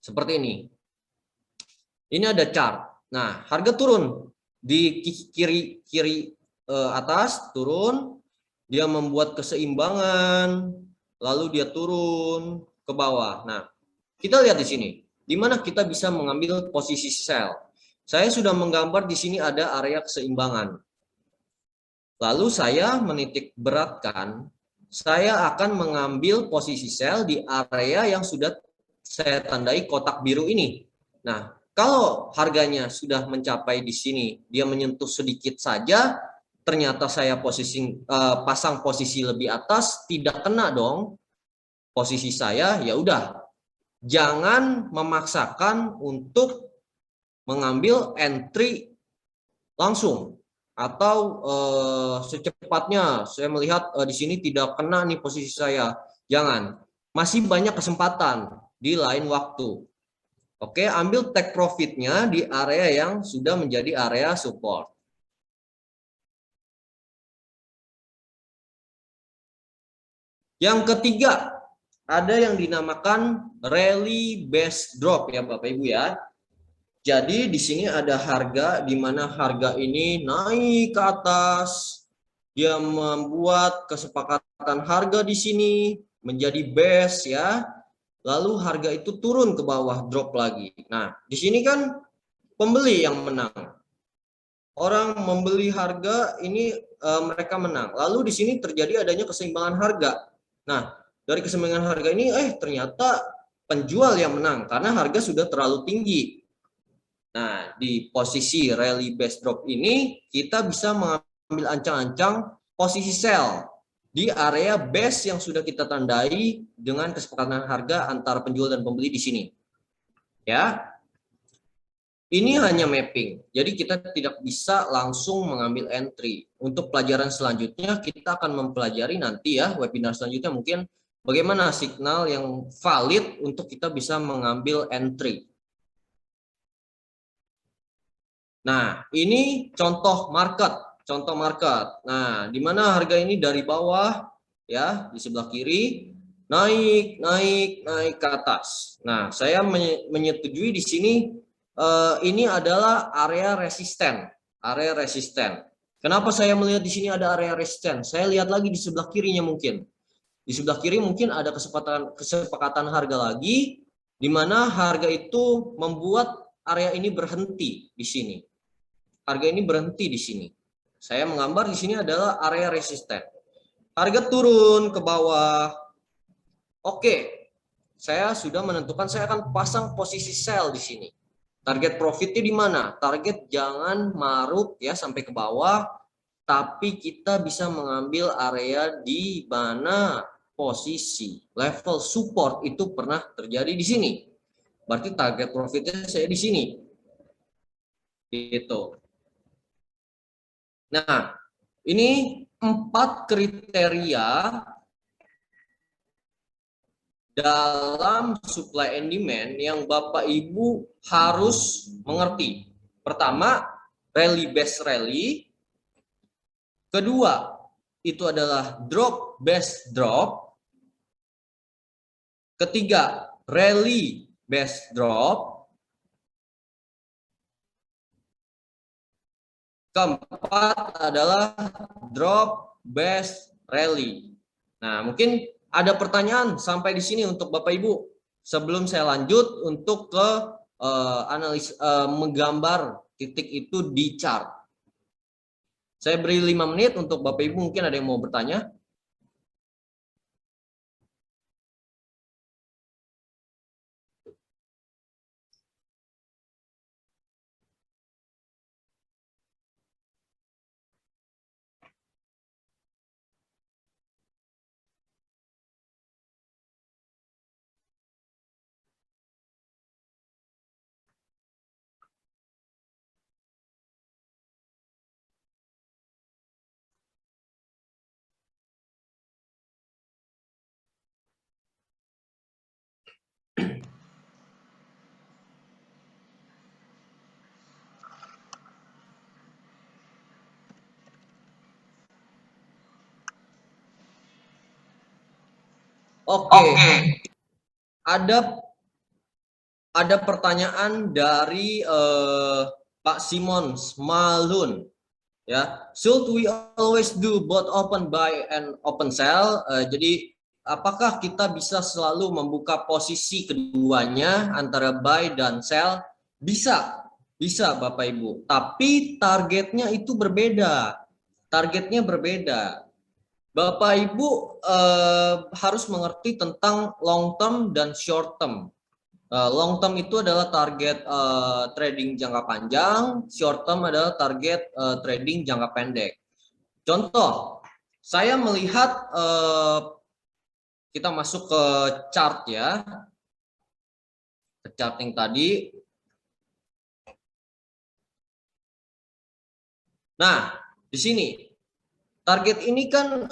seperti ini. Ini ada chart. Nah, harga turun di kiri atas turun, dia membuat keseimbangan, lalu dia turun ke bawah. Nah, kita lihat di sini, di mana kita bisa mengambil posisi sell. Saya sudah menggambar di sini ada area keseimbangan. Lalu saya menitik beratkan, saya akan mengambil posisi sell di area yang sudah saya tandai kotak biru ini. Nah, kalau harganya sudah mencapai di sini, dia menyentuh sedikit saja, ternyata saya pasang posisi lebih atas, tidak kena dong posisi saya, ya udah. Jangan memaksakan untuk mengambil entry langsung atau secepatnya saya melihat di sini tidak kena nih posisi saya. Jangan. Masih banyak kesempatan di lain waktu. Oke, ambil take profitnya di area yang sudah menjadi area support. Yang ketiga, ada yang dinamakan rally based drop ya Bapak Ibu ya. Jadi di sini ada harga di mana harga ini naik ke atas, dia membuat kesepakatan harga di sini menjadi base ya. Lalu harga itu turun ke bawah, drop lagi. Nah, di sini kan pembeli yang menang. Orang membeli harga ini mereka menang. Lalu di sini terjadi adanya keseimbangan harga. Nah, dari keseimbangan harga ini ternyata penjual yang menang karena harga sudah terlalu tinggi. Nah, di posisi rally base drop ini kita bisa mengambil ancang-ancang posisi sell di area base yang sudah kita tandai dengan kesepakatan harga antara penjual dan pembeli di sini. Ya. Ini hanya mapping. Jadi kita tidak bisa langsung mengambil entry. Untuk pelajaran selanjutnya kita akan mempelajari nanti ya webinar selanjutnya mungkin bagaimana signal yang valid untuk kita bisa mengambil entry. Nah, ini contoh market, Nah, di mana harga ini dari bawah ya, di sebelah kiri naik ke atas. Nah, saya menyetujui di sini ini adalah area resisten, Kenapa saya melihat di sini ada area resisten? Saya lihat lagi di sebelah kirinya mungkin. Di sebelah kiri mungkin ada kesepakatan harga lagi di mana harga itu membuat area ini berhenti di sini. Harga ini berhenti di sini. Saya menggambar di sini adalah area resisten. Harga turun ke bawah. Oke, saya sudah menentukan saya akan pasang posisi sell di sini. Target profitnya di mana? Target jangan maruk ya sampai ke bawah, tapi kita bisa mengambil area di mana posisi level support itu pernah terjadi di sini. Berarti target profitnya saya di sini. Gitu. Nah, ini 4 kriteria dalam supply and demand yang Bapak Ibu harus mengerti. Pertama, rally based rally. Kedua, itu adalah drop based drop. Ketiga, rally based drop. Keempat adalah drop based rally. Nah, mungkin ada pertanyaan sampai di sini untuk Bapak Ibu sebelum saya lanjut untuk ke menggambar titik itu di chart. Saya beri 5 menit untuk Bapak Ibu, mungkin ada yang mau bertanya. Oke. Ada pertanyaan dari Pak Simon Malun. Ya, should we always do both open buy and open sell? Jadi apakah kita bisa selalu membuka posisi keduanya antara buy dan sell? Bisa, bisa Bapak Ibu. Tapi targetnya itu berbeda. Targetnya berbeda. Bapak Ibu harus mengerti tentang long term dan short term. Long term itu adalah target trading jangka panjang, short term adalah target trading jangka pendek. Contoh, saya melihat kita masuk ke chart ya, ke charting tadi. Nah, di sini target ini kan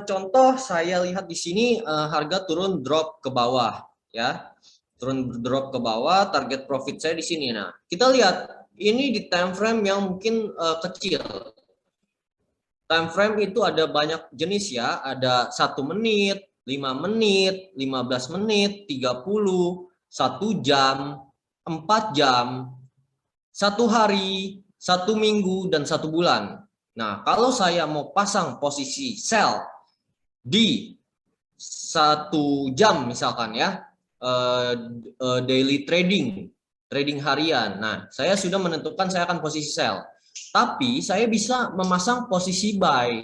contoh saya lihat di sini harga turun drop ke bawah ya. Turun drop ke bawah, target profit saya di sini. Nah, kita lihat ini di time frame yang mungkin kecil. Time frame itu ada banyak jenis ya, ada 1 menit, 5 menit, 15 menit, 30, 1 jam, 4 jam, 1 hari, 1 minggu, dan 1 bulan. Nah, kalau saya mau pasang posisi sell di 1 jam misalkan ya, daily trading harian. Nah, saya sudah menentukan saya akan posisi sell. Tapi saya bisa memasang posisi buy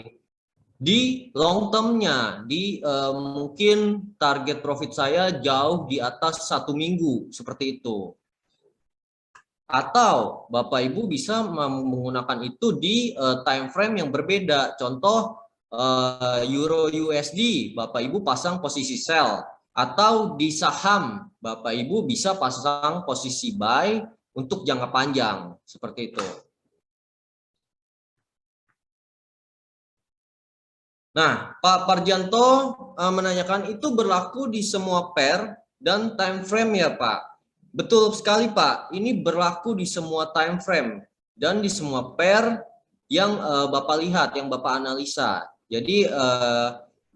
di long term-nya, di mungkin target profit saya jauh di atas 1 minggu, seperti itu. Atau Bapak Ibu bisa menggunakan itu di time frame yang berbeda. Contoh Euro USD, Bapak Ibu pasang posisi sell. Atau di saham, Bapak Ibu bisa pasang posisi buy untuk jangka panjang, seperti itu. Nah, Pak Parjanto menanyakan itu berlaku di semua pair dan time frame ya Pak? Betul sekali Pak, ini berlaku di semua time frame dan di semua pair yang Bapak lihat, yang Bapak analisa. Jadi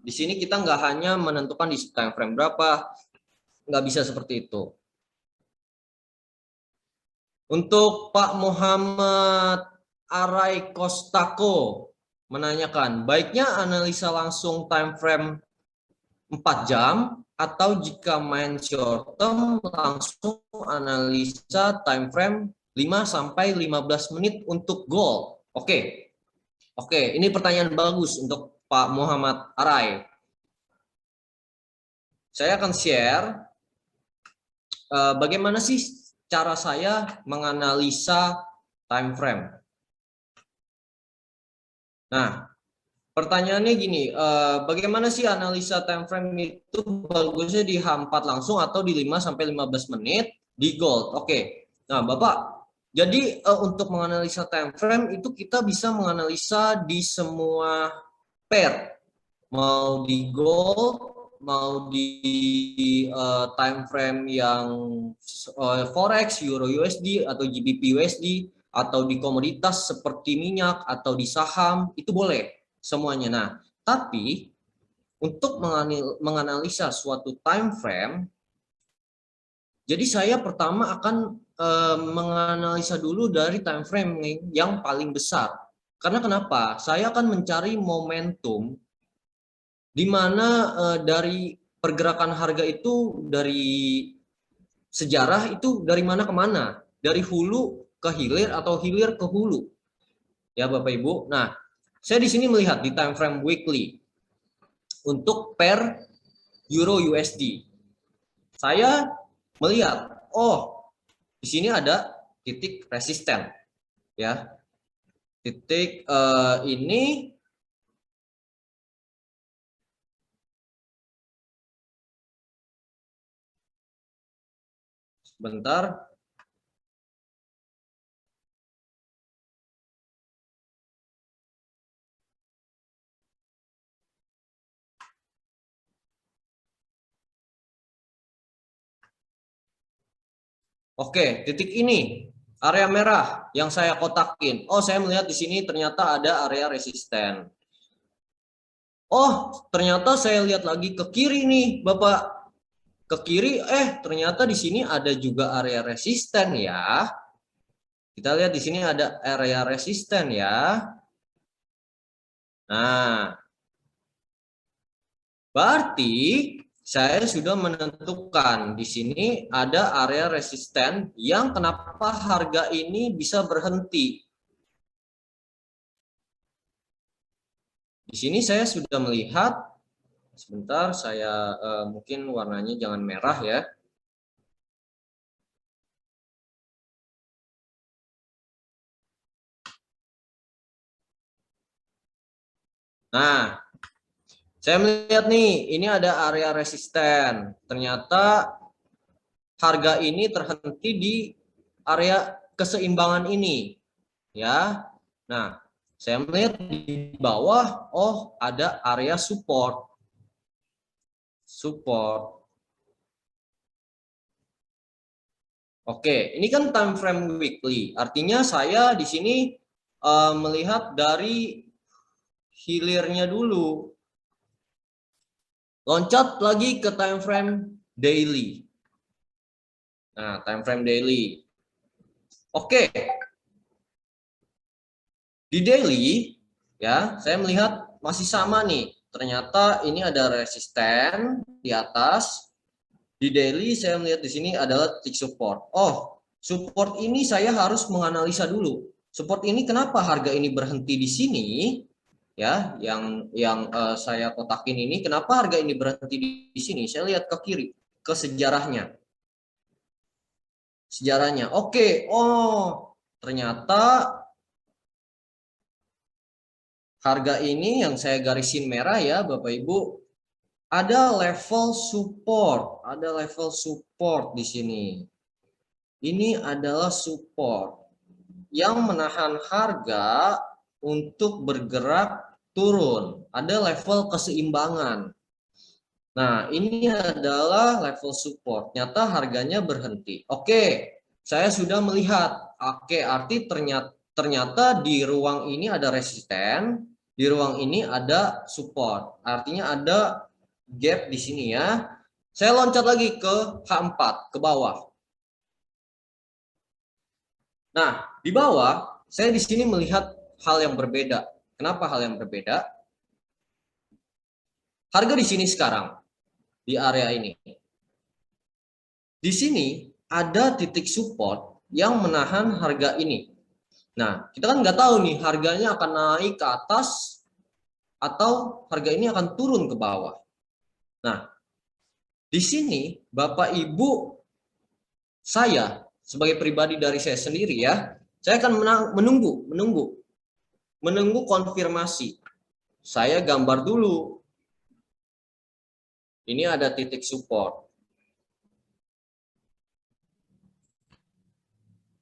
di sini kita nggak hanya menentukan di time frame berapa, nggak bisa seperti itu. Untuk Pak Muhammad Arai Kostako menanyakan, baiknya analisa langsung time frame 4 jam atau jika main short term langsung analisa time frame 5 sampai 15 menit untuk gold. Oke. Oke, ini pertanyaan bagus untuk Pak Muhammad Arai. Saya akan share bagaimana sih cara saya menganalisa time frame. Nah, pertanyaannya gini, bagaimana sih analisa time frame itu bagusnya di H4 langsung atau di 5 sampai 15 menit di gold? Oke. Nah, Bapak, jadi untuk menganalisa time frame itu kita bisa menganalisa di semua pair. Mau di gold, mau di time frame yang forex, euro USD atau GBP USD atau di komoditas seperti minyak atau di saham itu boleh semuanya. Nah, tapi untuk menganalisa suatu time frame, jadi saya pertama akan menganalisa dulu dari time frame yang paling besar. Karena kenapa? Saya akan mencari momentum di mana dari pergerakan harga itu dari sejarah itu dari mana ke mana? Dari hulu ke hilir atau hilir ke hulu. Ya Bapak Ibu. Nah, saya di sini melihat di time frame weekly untuk pair Euro USD. Saya melihat, oh, di sini ada titik resisten. Ya. Titik ini sebentar. Oke, titik ini area merah yang saya kotakin. Oh, saya melihat di sini ternyata ada area resisten. Oh, ternyata saya lihat lagi ke kiri nih, Bapak. Ke kiri, ternyata di sini ada juga area resisten ya. Kita lihat di sini ada area resisten ya. Nah, berarti saya sudah menentukan di sini ada area resisten yang kenapa harga ini bisa berhenti. Di sini saya sudah melihat, sebentar saya mungkin warnanya jangan merah ya. Nah, saya melihat nih, ini ada area resisten. Ternyata harga ini terhenti di area keseimbangan ini, ya. Nah, saya melihat di bawah, oh ada area support. Oke, ini kan time frame weekly. Artinya saya di sini melihat dari hilirnya dulu. Loncat lagi ke time frame daily. Nah, time frame daily. Oke. Di daily ya, saya melihat masih sama nih. Ternyata ini ada resisten di atas. Di daily saya melihat di sini adalah tick support. Oh, support ini saya harus menganalisa dulu. Support ini kenapa harga ini berhenti di sini? Ya, yang saya kotakin ini kenapa harga ini berhenti di sini? Saya lihat ke kiri, ke sejarahnya. Sejarahnya. Oke, oh, ternyata harga ini yang saya garisin merah ya, Bapak Ibu, ada level support di sini. Ini adalah support yang menahan harga untuk bergerak turun. Ada level keseimbangan. Nah, ini adalah level support. Nyata harganya berhenti. Oke, saya sudah melihat. Oke, arti ternyata di ruang ini ada resisten, di ruang ini ada support. Artinya ada gap di sini ya. Saya loncat lagi ke H4, ke bawah. Nah, di bawah saya di sini melihat hal yang berbeda. Kenapa hal yang berbeda? Harga di sini sekarang di area ini. Di sini ada titik support yang menahan harga ini. Nah, kita kan nggak tahu nih harganya akan naik ke atas atau harga ini akan turun ke bawah. Nah, di sini Bapak Ibu, saya sebagai pribadi dari saya sendiri ya, saya akan menunggu konfirmasi. Saya gambar dulu. Ini ada titik support.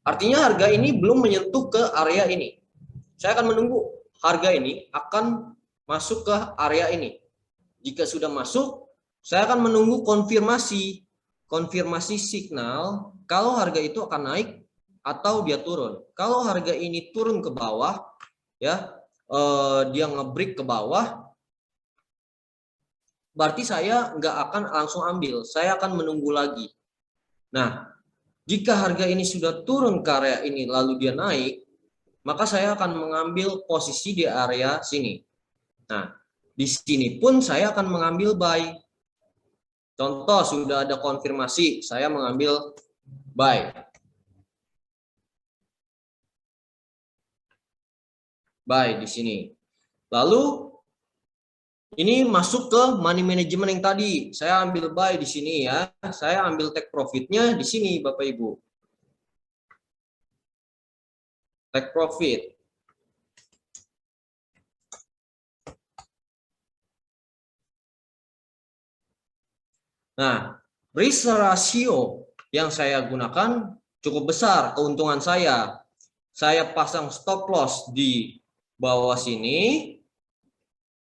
Artinya harga ini belum menyentuh ke area ini. Saya akan menunggu harga ini akan masuk ke area ini. Jika sudah masuk, saya akan menunggu konfirmasi signal kalau harga itu akan naik atau dia turun. Kalau harga ini turun ke bawah, ya dia ngebreak ke bawah, berarti saya nggak akan langsung ambil. Saya akan menunggu lagi. Nah, jika harga ini sudah turun ke area ini lalu dia naik, maka saya akan mengambil posisi di area sini. Nah, di sini pun saya akan mengambil buy. Contoh sudah ada konfirmasi, saya mengambil buy. Buy di sini. Lalu ini masuk ke money management yang tadi. Saya ambil buy di sini ya. Saya ambil take profitnya di sini Bapak Ibu. Take profit. Nah, risk ratio yang saya gunakan cukup besar keuntungan saya. Saya pasang stop loss di bawah sini,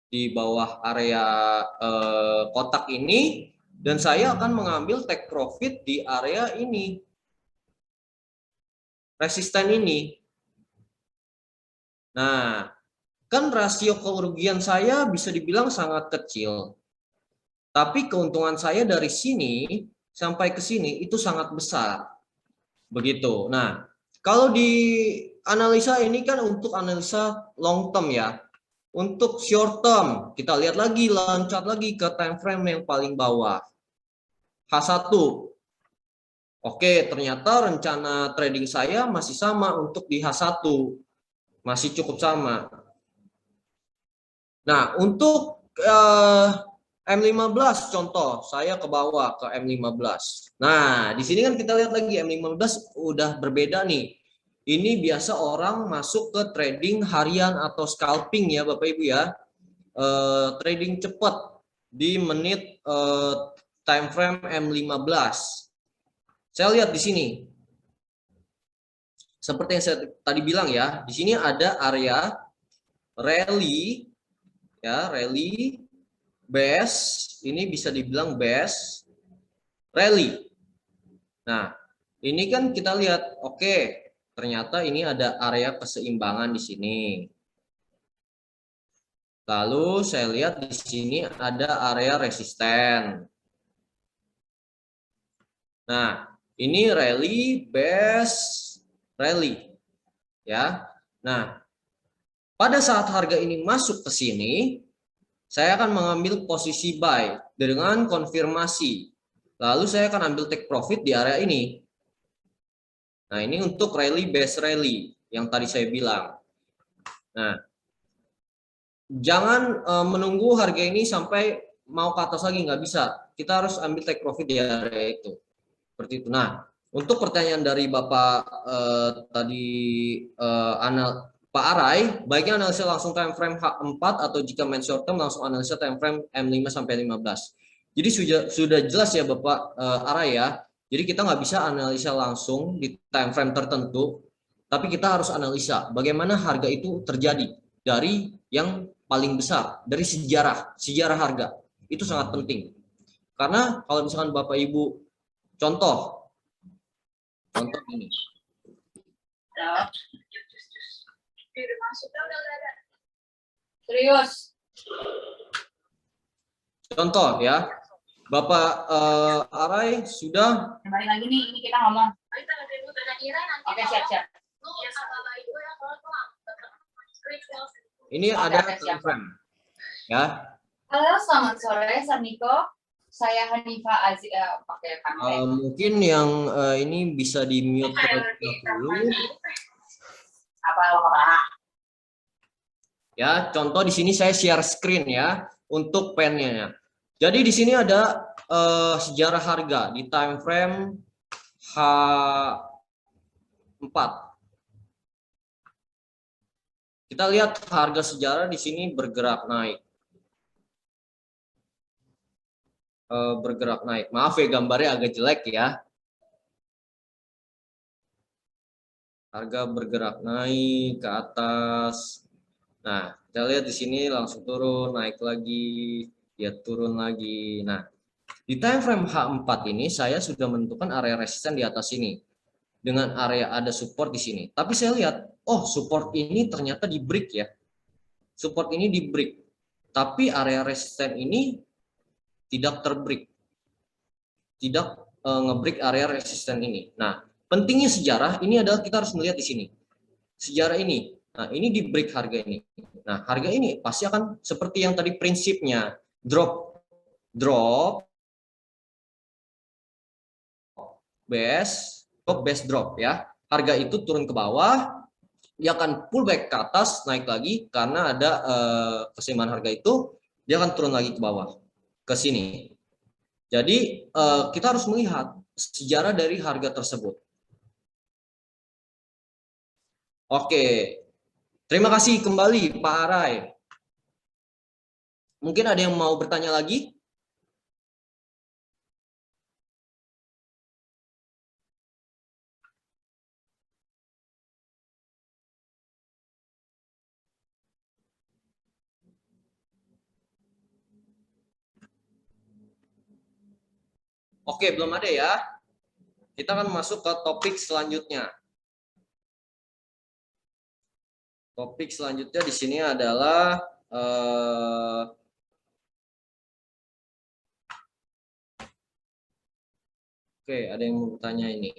di bawah area kotak ini, dan saya akan mengambil take profit di area ini, resisten ini. Nah, kan rasio kerugian saya bisa dibilang sangat kecil. Tapi keuntungan saya dari sini sampai ke sini itu sangat besar. Begitu. Nah, Kalau di analisa ini kan untuk analisa long term ya. Untuk short term, kita lihat lagi, loncat lagi ke time frame yang paling bawah. H1. Oke, ternyata rencana trading saya masih sama untuk di H1. Masih cukup sama. Nah, untuk M15 contoh, saya ke bawah ke M15. Nah, di sini kan kita lihat lagi M15 udah berbeda nih. Ini biasa orang masuk ke trading harian atau scalping ya Bapak Ibu ya. Trading cepat di menit time frame M15. Saya lihat di sini. Seperti yang saya tadi bilang ya, di sini ada area rally ya, rally base, ini bisa dibilang base rally. Nah, ini kan kita lihat, oke, ternyata ini ada area keseimbangan di sini. Lalu saya lihat di sini ada area resisten. Nah, ini rally base rally ya. Nah, pada saat harga ini masuk ke sini, saya akan mengambil posisi buy dengan konfirmasi. Lalu saya akan ambil take profit di area ini. Nah, ini untuk rally base rally yang tadi saya bilang. Nah, jangan menunggu harga ini sampai mau ke atas lagi, nggak bisa. Kita harus ambil take profit di area itu. Seperti itu. Nah, untuk pertanyaan dari Bapak tadi Pak Arai, baiknya analisa langsung time frame H4 atau jika main short term langsung analisa time frame M5 sampai 15. Jadi sudah jelas ya Bapak Arai ya. Jadi kita nggak bisa analisa langsung di time frame tertentu, tapi kita harus analisa bagaimana harga itu terjadi dari yang paling besar, dari sejarah harga. Itu sangat penting. Karena kalau misalkan Bapak Ibu contoh ini. Serius. Contoh ya, Bapak Arai sudah. Kembali lagi nih, ini kita ngomong. Oke, siap. Ini ada time frame. Ya. Halo, selamat sore, Sarniko. Saya Hanifah pakai kamera. Mungkin yang ini bisa di mute terlebih dahulu. Apa lo kepala? Ya, contoh di sini saya share screen ya untuk pennya. Jadi di sini ada sejarah harga di time frame H4. Kita lihat harga sejarah di sini bergerak naik. Bergerak naik. Maaf ya gambarnya agak jelek ya. Harga bergerak naik ke atas. Nah, kita lihat di sini langsung turun, naik lagi, dia turun lagi. Nah, di time frame H4 ini saya sudah menentukan area resisten di atas ini. Dengan area ada support di sini. Tapi saya lihat, oh support ini ternyata di break ya. Support ini di break. Tapi area resisten ini tidak terbreak. Tidak ngebreak area resisten ini. Nah, pentingnya sejarah ini adalah kita harus melihat di sini. Sejarah ini. Nah, ini di break harga ini. Nah, harga ini pasti akan seperti yang tadi prinsipnya drop base drop ya. Harga itu turun ke bawah, dia akan pullback ke atas, naik lagi karena ada keseimbangan harga itu, dia akan turun lagi ke bawah ke sini. Jadi kita harus melihat sejarah dari harga tersebut. Oke, terima kasih kembali Pak Arai. Mungkin ada yang mau bertanya lagi? Oke, belum ada ya. Kita akan masuk ke topik selanjutnya. Topik selanjutnya di sini adalah oke, ada yang mau bertanya ini.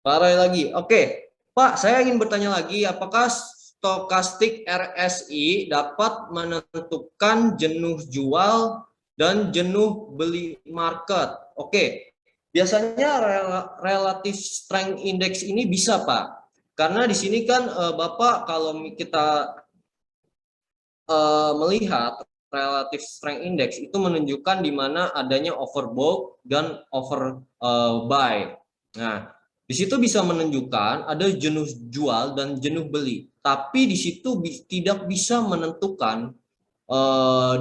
Pak Roy lagi. Oke, Pak, saya ingin bertanya lagi, apakah stokastik RSI dapat menentukan jenuh jual dan jenuh beli market? Oke, biasanya relative strength index ini bisa, Pak. Karena di sini kan Bapak kalau kita melihat relative strength index itu menunjukkan di mana adanya overbought dan overbuy. Nah, di situ bisa menunjukkan ada jenuh jual dan jenuh beli. Tapi di situ tidak bisa menentukan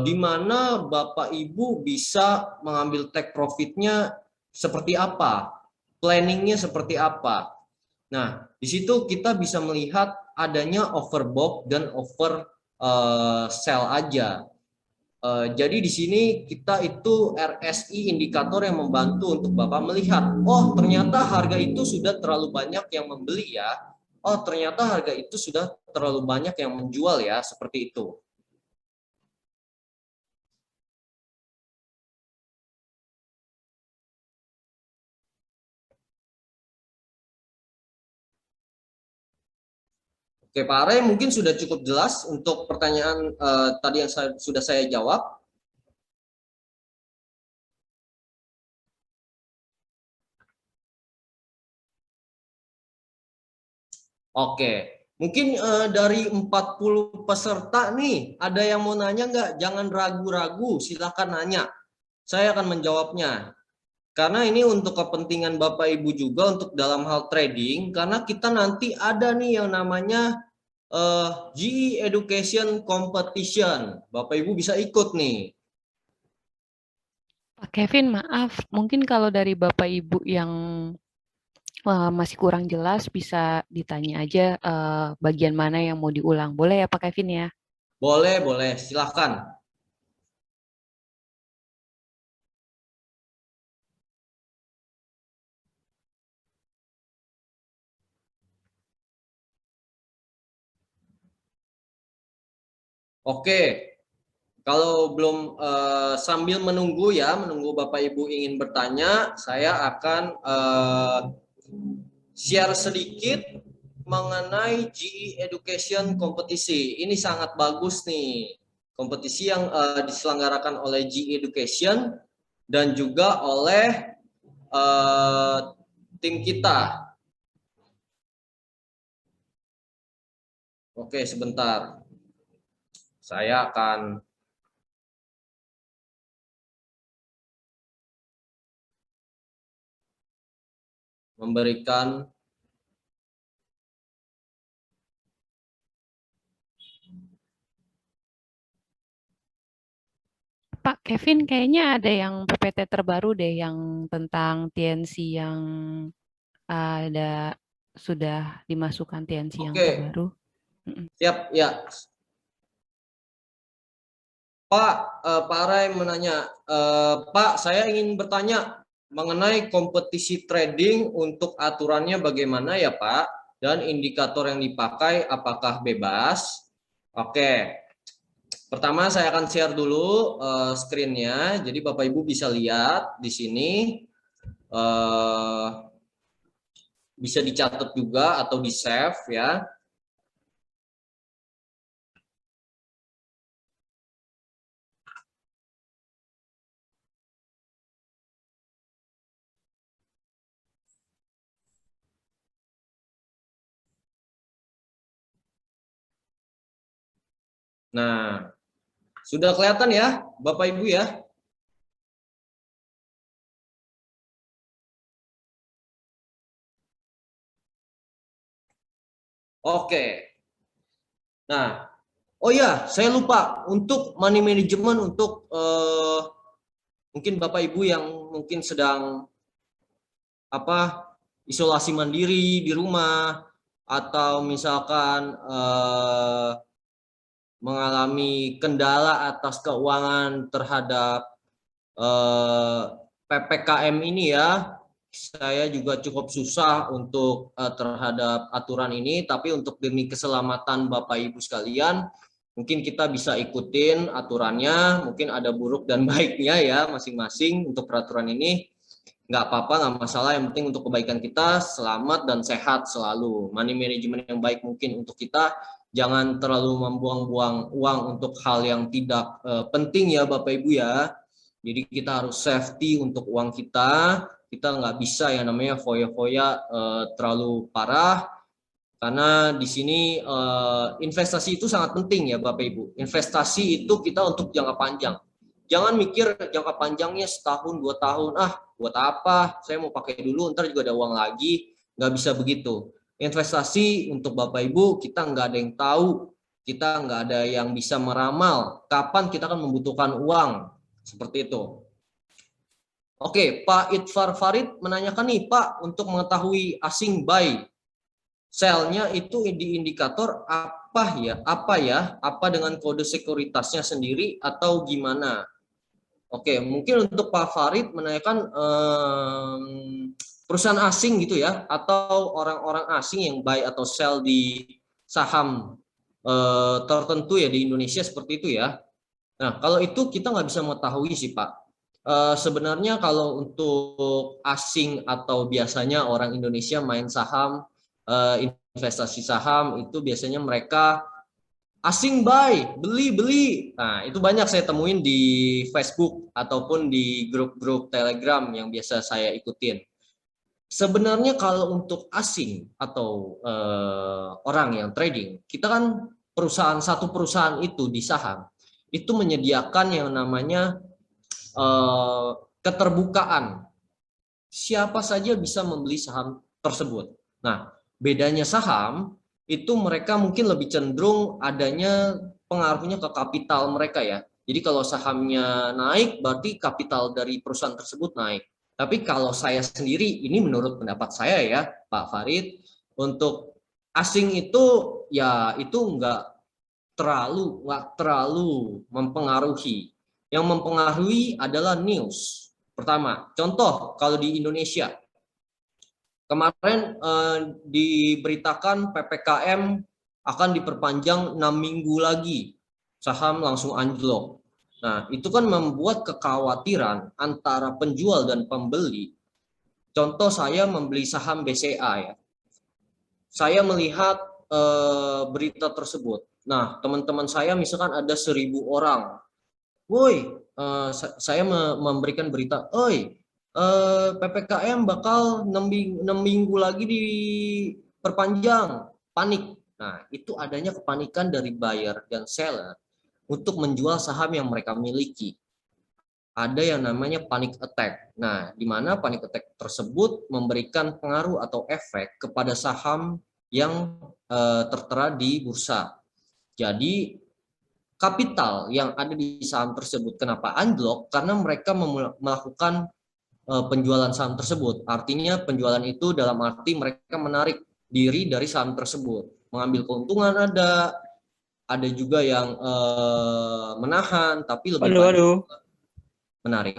di mana Bapak Ibu bisa mengambil take profitnya seperti apa, planningnya seperti apa. Nah, di situ kita bisa melihat adanya overbought dan over sell aja. Jadi di sini kita itu RSI indikator yang membantu untuk Bapak melihat, oh ternyata harga itu sudah terlalu banyak yang membeli ya. Oh ternyata harga itu sudah terlalu banyak yang menjual ya, seperti itu. Oke, Pak Are mungkin sudah cukup jelas untuk pertanyaan tadi yang sudah saya jawab. Oke, mungkin dari 40 peserta nih, ada yang mau nanya nggak? Jangan ragu-ragu, silakan nanya. Saya akan menjawabnya. Karena ini untuk kepentingan Bapak Ibu juga untuk dalam hal trading, karena kita nanti ada nih yang namanya GE Education Competition. Bapak Ibu bisa ikut nih. Pak Kevin, maaf, mungkin kalau dari Bapak Ibu yang masih kurang jelas bisa ditanya aja bagian mana yang mau diulang. Boleh ya Pak Kevin ya? Boleh, boleh, silakan. Oke, kalau belum sambil menunggu ya, menunggu Bapak Ibu ingin bertanya, saya akan share sedikit mengenai GE Education kompetisi. Ini sangat bagus nih. Kompetisi yang diselenggarakan oleh GE Education dan juga oleh tim kita. Oke, sebentar. Saya akan memberikan Pak Kevin, kayaknya ada yang PPT terbaru deh yang tentang TNC yang ada sudah dimasukkan TNC yang terbaru. Siap, ya. Pak Ray menanya, Pak, saya ingin bertanya mengenai kompetisi trading untuk aturannya bagaimana ya Pak? Dan indikator yang dipakai apakah bebas? Oke, pertama saya akan share dulu screen-nya. Jadi Bapak Ibu bisa lihat di sini. Bisa dicatat juga atau di-save ya. Nah, sudah kelihatan ya Bapak Ibu ya? Oke. Nah, oh ya, saya lupa untuk money management untuk mungkin Bapak Ibu yang mungkin sedang isolasi mandiri di rumah atau misalkan mengalami kendala atas keuangan terhadap PPKM ini ya. Saya juga cukup susah untuk terhadap aturan ini, tapi untuk demi keselamatan Bapak Ibu sekalian, mungkin kita bisa ikutin aturannya, mungkin ada buruk dan baiknya ya masing-masing untuk peraturan ini. nggak apa-apa, nggak masalah. Yang penting untuk kebaikan kita, selamat dan sehat selalu. Money management yang baik mungkin untuk kita. Jangan terlalu membuang-buang uang untuk hal yang tidak penting ya Bapak Ibu ya. Jadi kita harus safety untuk uang kita. Kita nggak bisa yang namanya foya-foya terlalu parah. Karena di sini investasi itu sangat penting ya Bapak Ibu. Investasi itu kita untuk jangka panjang. Jangan mikir jangka panjangnya setahun, 2 tahun. Buat apa? Saya mau pakai dulu, ntar juga ada uang lagi. Nggak bisa begitu. Investasi untuk Bapak Ibu, kita nggak ada yang tahu. Kita nggak ada yang bisa meramal kapan kita akan membutuhkan uang. Seperti itu. Oke, Pak Itfar Farid menanyakan nih, Pak, untuk mengetahui asing buy selnya itu di indikator apa ya? Apa dengan kode sekuritasnya sendiri atau gimana? Oke, mungkin untuk Pak Farid menanyakan perusahaan asing gitu ya, atau orang-orang asing yang buy atau sell di saham tertentu ya di Indonesia seperti itu ya. Nah, kalau itu kita nggak bisa mengetahui sih Pak. Sebenarnya kalau untuk asing atau biasanya orang Indonesia main saham, investasi saham itu biasanya mereka asing buy, beli. Nah, itu banyak saya temuin di Facebook ataupun di grup-grup Telegram yang biasa saya ikutin. Sebenarnya kalau untuk asing atau orang yang trading, kita kan satu perusahaan itu di saham itu menyediakan yang namanya keterbukaan. Siapa saja bisa membeli saham tersebut. Nah, bedanya saham itu mereka mungkin lebih cenderung adanya pengaruhnya ke kapital mereka ya. Jadi kalau sahamnya naik berarti kapital dari perusahaan tersebut naik. Tapi kalau saya sendiri, ini menurut pendapat saya ya Pak Farid, untuk asing itu ya itu nggak terlalu mempengaruhi. Yang mempengaruhi adalah news. Pertama, contoh kalau di Indonesia, kemarin diberitakan PPKM akan diperpanjang 6 minggu lagi, saham langsung anjlok. Nah, itu kan membuat kekhawatiran antara penjual dan pembeli. Contoh saya membeli saham BCA ya. Saya melihat berita tersebut. Nah, teman-teman saya misalkan ada 1.000 orang. Woi, saya memberikan berita, PPKM bakal 6 minggu lagi diperpanjang, panik. Nah, itu adanya kepanikan dari buyer dan seller untuk menjual saham yang mereka miliki. Ada yang namanya panic attack. Nah, di mana panic attack tersebut memberikan pengaruh atau efek kepada saham yang tertera di bursa. Jadi kapital yang ada di saham tersebut kenapa anjlok? Karena mereka melakukan penjualan saham tersebut. Artinya penjualan itu dalam arti mereka menarik diri dari saham tersebut, mengambil keuntungan ada juga yang menahan, tapi lebih banyak menarik.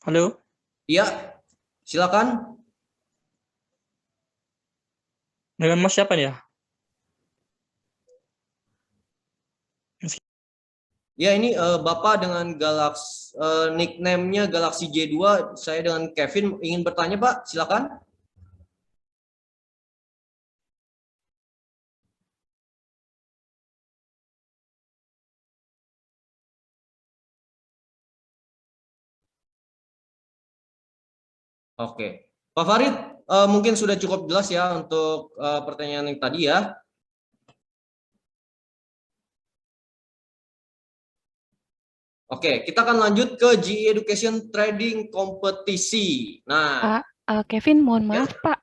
Halo. Iya, silakan. Dengan Mas siapa ya? Ya, ini Bapak dengan nickname-nya Galaxy J2, saya dengan Kevin ingin bertanya Pak, silakan. Oke, Pak Farid, mungkin sudah cukup jelas ya untuk pertanyaan yang tadi ya. Oke, kita akan lanjut ke GE Education Trading Kompetisi. Nah, Kevin, mohon maaf Pak,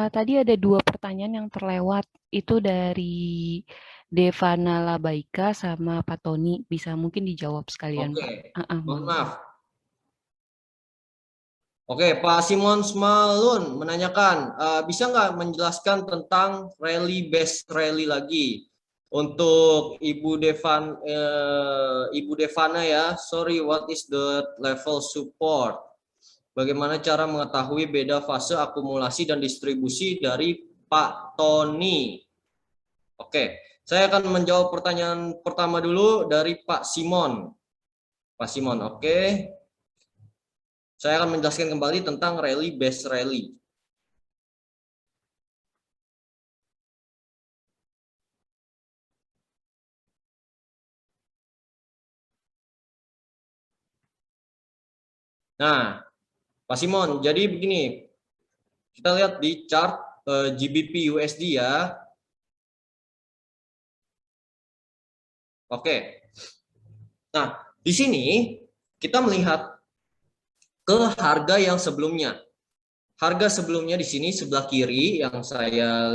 tadi ada 2 pertanyaan yang terlewat. Itu dari Devana Labaika sama Pak Tony. Bisa mungkin dijawab sekalian oke, Pak. mohon maaf. Oke, Pak Simon Smalun menanyakan, bisa nggak menjelaskan tentang rally based rally lagi untuk Ibu Devana ya. Sorry, what is the level support? Bagaimana cara mengetahui beda fase akumulasi dan distribusi dari Pak Tony? Oke, saya akan menjawab pertanyaan pertama dulu dari Pak Simon. Pak Simon, oke. Saya akan menjelaskan kembali tentang rally based rally. Nah, Pak Simon, jadi begini, kita lihat di chart GBP USD ya. Oke. Nah, di sini kita melihat ke harga yang sebelumnya. Harga sebelumnya di sini sebelah kiri yang saya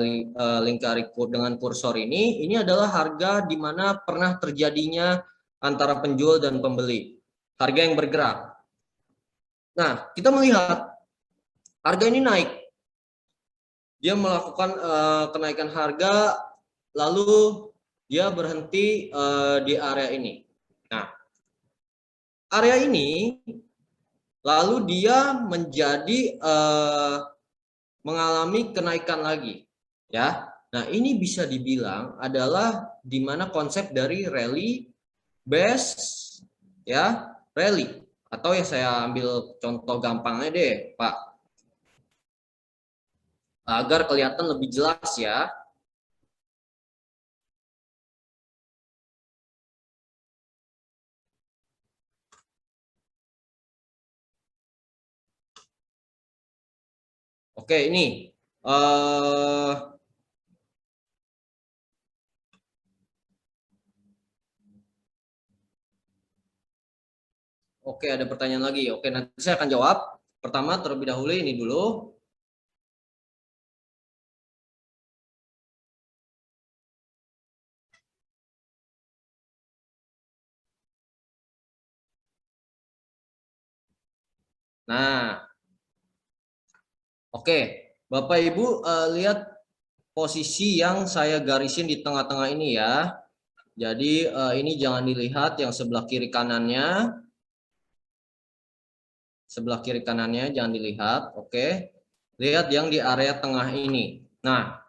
lingkari dengan kursor ini adalah harga di mana pernah terjadinya antara penjual dan pembeli. Harga yang bergerak. Nah, kita melihat harga ini naik. Dia melakukan kenaikan harga, lalu dia berhenti di area ini. Nah, area ini lalu dia menjadi mengalami kenaikan lagi, ya. Nah, ini bisa dibilang adalah di mana konsep dari rally based ya rally, atau ya saya ambil contoh gampangnya deh, Pak, agar kelihatan lebih jelas ya. Oke, ini oke, ada pertanyaan lagi. Oke, nanti saya akan jawab. Pertama, terlebih dahulu ini dulu. Nah, oke, Bapak Ibu lihat posisi yang saya garisin di tengah-tengah ini ya. Jadi ini jangan dilihat yang sebelah kiri kanannya. Sebelah kiri kanannya jangan dilihat, oke. Lihat yang di area tengah ini. Nah,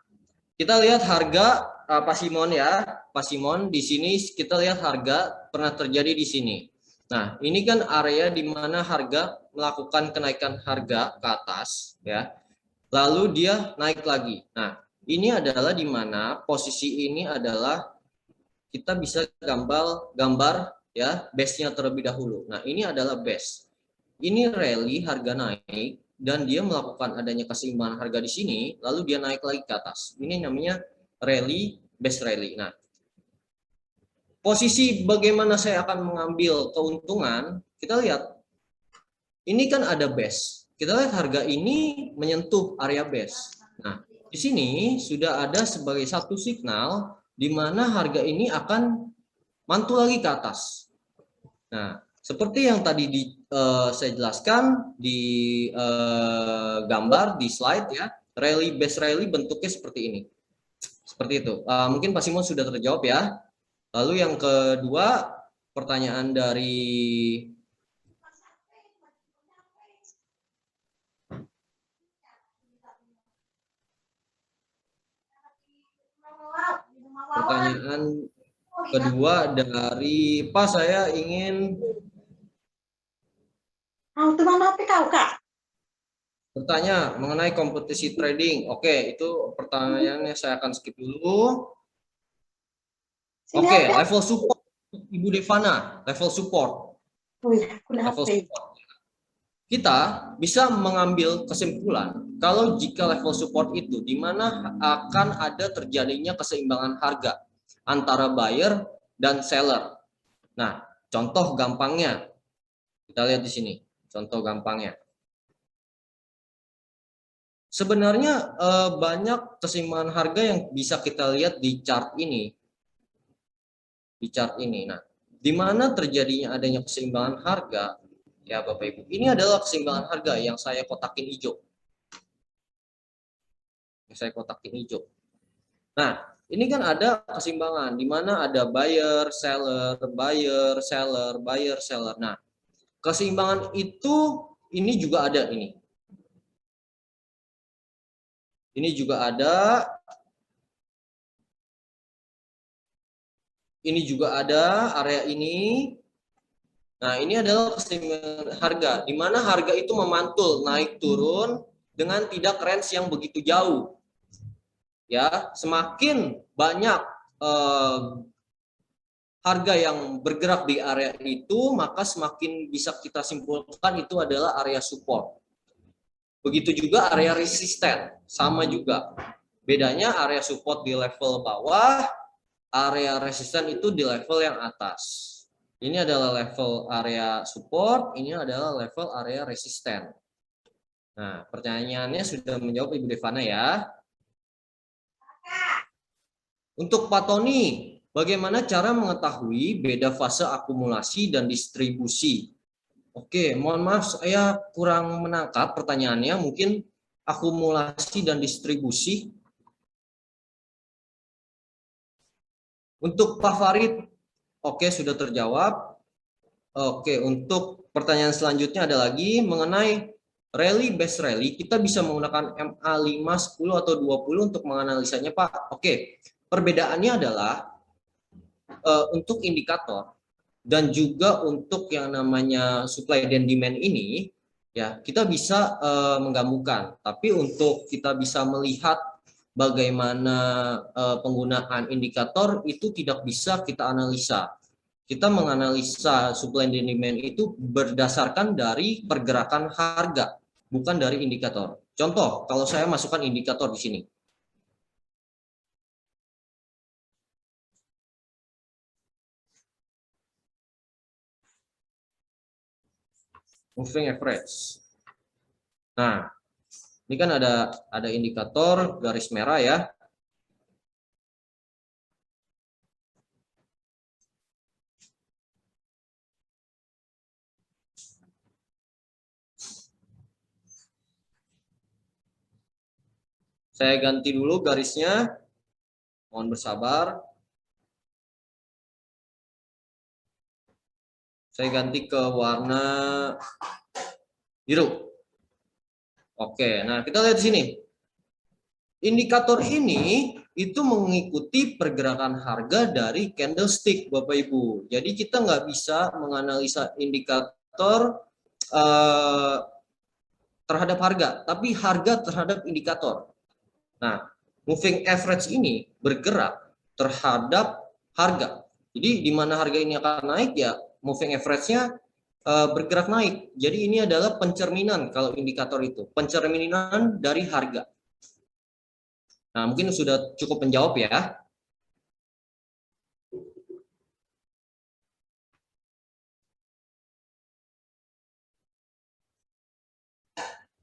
kita lihat harga Pak Simon ya. Pak Simon, di sini kita lihat harga pernah terjadi di sini. Nah, ini kan area di mana harga melakukan kenaikan harga ke atas ya. Lalu dia naik lagi. Nah, ini adalah di mana posisi ini adalah kita bisa gambar ya base-nya terlebih dahulu. Nah, ini adalah base. Ini rally harga naik dan dia melakukan adanya keseimbangan harga di sini, lalu dia naik lagi ke atas. Ini namanya rally base rally. Nah, posisi bagaimana saya akan mengambil keuntungan, kita lihat. Ini kan ada base. Kita lihat harga ini menyentuh area base. Nah, di sini sudah ada sebagai satu signal di mana harga ini akan mantul lagi ke atas. Nah, seperti yang tadi saya jelaskan di gambar di slide ya, rally base rally bentuknya seperti ini. Seperti itu. Mungkin Pak Simon sudah terjawab ya. Lalu yang kedua, pertanyaan dari kedua dari Pak, saya ingin bertanya mengenai kompetisi trading. Oke, itu pertanyaannya saya akan skip dulu. Oke, level support Ibu Devana, level support. Level support. Kita bisa mengambil kesimpulan kalau jika level support itu di mana akan ada terjadinya keseimbangan harga antara buyer dan seller. Nah, contoh gampangnya kita lihat di sini. Contoh gampangnya. Sebenarnya banyak keseimbangan harga yang bisa kita lihat di chart ini. Di chart ini. Nah, di mana terjadinya adanya keseimbangan harga, ya Bapak Ibu. Ini adalah keseimbangan harga yang saya kotakin hijau. Yang saya kotakin hijau. Nah, ini kan ada keseimbangan di mana ada buyer, seller, buyer, seller, buyer, seller. Nah, keseimbangan itu ini juga ada ini. Ini juga ada. Ini juga ada area ini. Nah, ini adalah keseimbangan harga, di mana harga itu memantul naik turun dengan tidak range yang begitu jauh. Ya, semakin banyak harga yang bergerak di area itu, maka semakin bisa kita simpulkan itu adalah area support. Begitu juga area resisten, sama juga. Bedanya area support di level bawah, area resisten itu di level yang atas. Ini adalah level area support, ini adalah level area resisten. Nah, pertanyaannya sudah menjawab Ibu Devana ya. Untuk Pak Tony, bagaimana cara mengetahui beda fase akumulasi dan distribusi? Oke, mohon maaf saya kurang menangkap pertanyaannya. Mungkin akumulasi dan distribusi. Untuk Pak Farid, oke, sudah terjawab. Oke, untuk pertanyaan selanjutnya ada lagi mengenai rally base rally. Kita bisa menggunakan MA5, 10 atau 20 untuk menganalisanya, Pak. Oke, perbedaannya adalah untuk indikator dan juga untuk yang namanya supply dan demand ini, ya kita bisa menggabungkan. Tapi untuk kita bisa melihat bagaimana penggunaan indikator itu tidak bisa kita analisa. Kita menganalisa supply dan demand itu berdasarkan dari pergerakan harga, bukan dari indikator. Contoh, kalau saya masukkan indikator di sini. Moving average. Nah, ini kan ada indikator garis merah ya. Saya ganti dulu garisnya. Mohon bersabar. Saya ganti ke warna biru. Oke, nah kita lihat di sini. Indikator ini itu mengikuti pergerakan harga dari candlestick, Bapak Ibu. Jadi kita nggak bisa menganalisa indikator terhadap harga, tapi harga terhadap indikator. Nah, moving average ini bergerak terhadap harga. Jadi di mana harga ini akan naik ya, moving average-nya bergerak naik. Jadi ini adalah pencerminan kalau indikator itu, pencerminan dari harga. Nah, mungkin sudah cukup menjawab ya.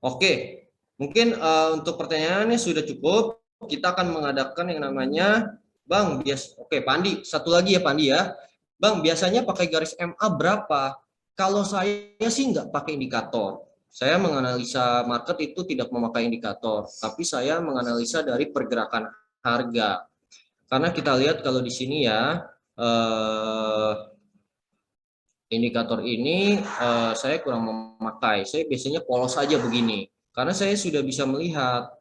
Oke, mungkin untuk pertanyaannya sudah cukup. Kita akan mengadakan yang namanya, Bang, oke, Pandi, satu lagi ya Pandi ya. Bang, biasanya pakai garis MA berapa? Kalau saya sih nggak pakai indikator. Saya menganalisa market itu tidak memakai indikator, tapi saya menganalisa dari pergerakan harga. Karena kita lihat kalau di sini ya, indikator ini saya kurang memakai. Saya biasanya polos saja begini, karena saya sudah bisa melihat.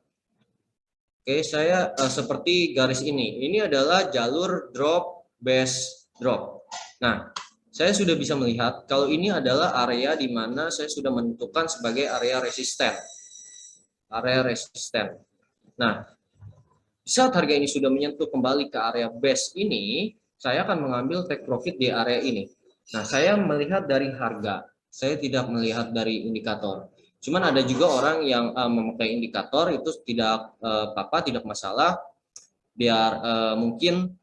Oke, saya seperti garis ini. Ini adalah jalur drop, base, drop. Nah, saya sudah bisa melihat kalau ini adalah area di mana saya sudah menentukan sebagai area resisten. Area resisten. Nah, saat harga ini sudah menyentuh kembali ke area base ini, saya akan mengambil take profit di area ini. Nah, saya melihat dari harga. Saya tidak melihat dari indikator. Cuman ada juga orang yang memakai indikator itu tidak apa-apa, tidak masalah. Biar mungkin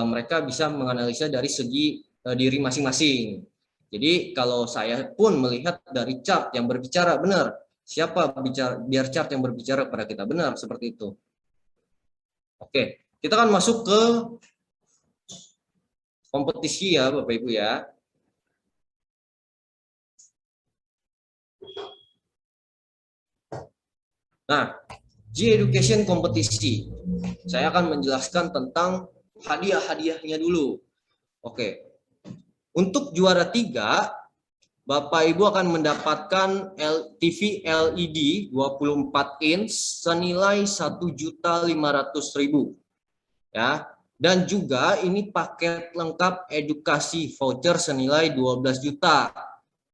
mereka bisa menganalisa dari segi diri masing-masing. Jadi kalau saya pun melihat dari chart yang berbicara benar, siapa bicara biar chart yang berbicara pada kita benar seperti itu. Oke, kita akan masuk ke kompetisi ya Bapak Ibu ya. Nah, G-Education kompetisi. Saya akan menjelaskan tentang hadiah-hadiahnya dulu. Oke. Untuk juara 3, Bapak Ibu akan mendapatkan TV LED 24 inch senilai 1.500.000. Ya. Dan juga ini paket lengkap edukasi voucher senilai 12 juta.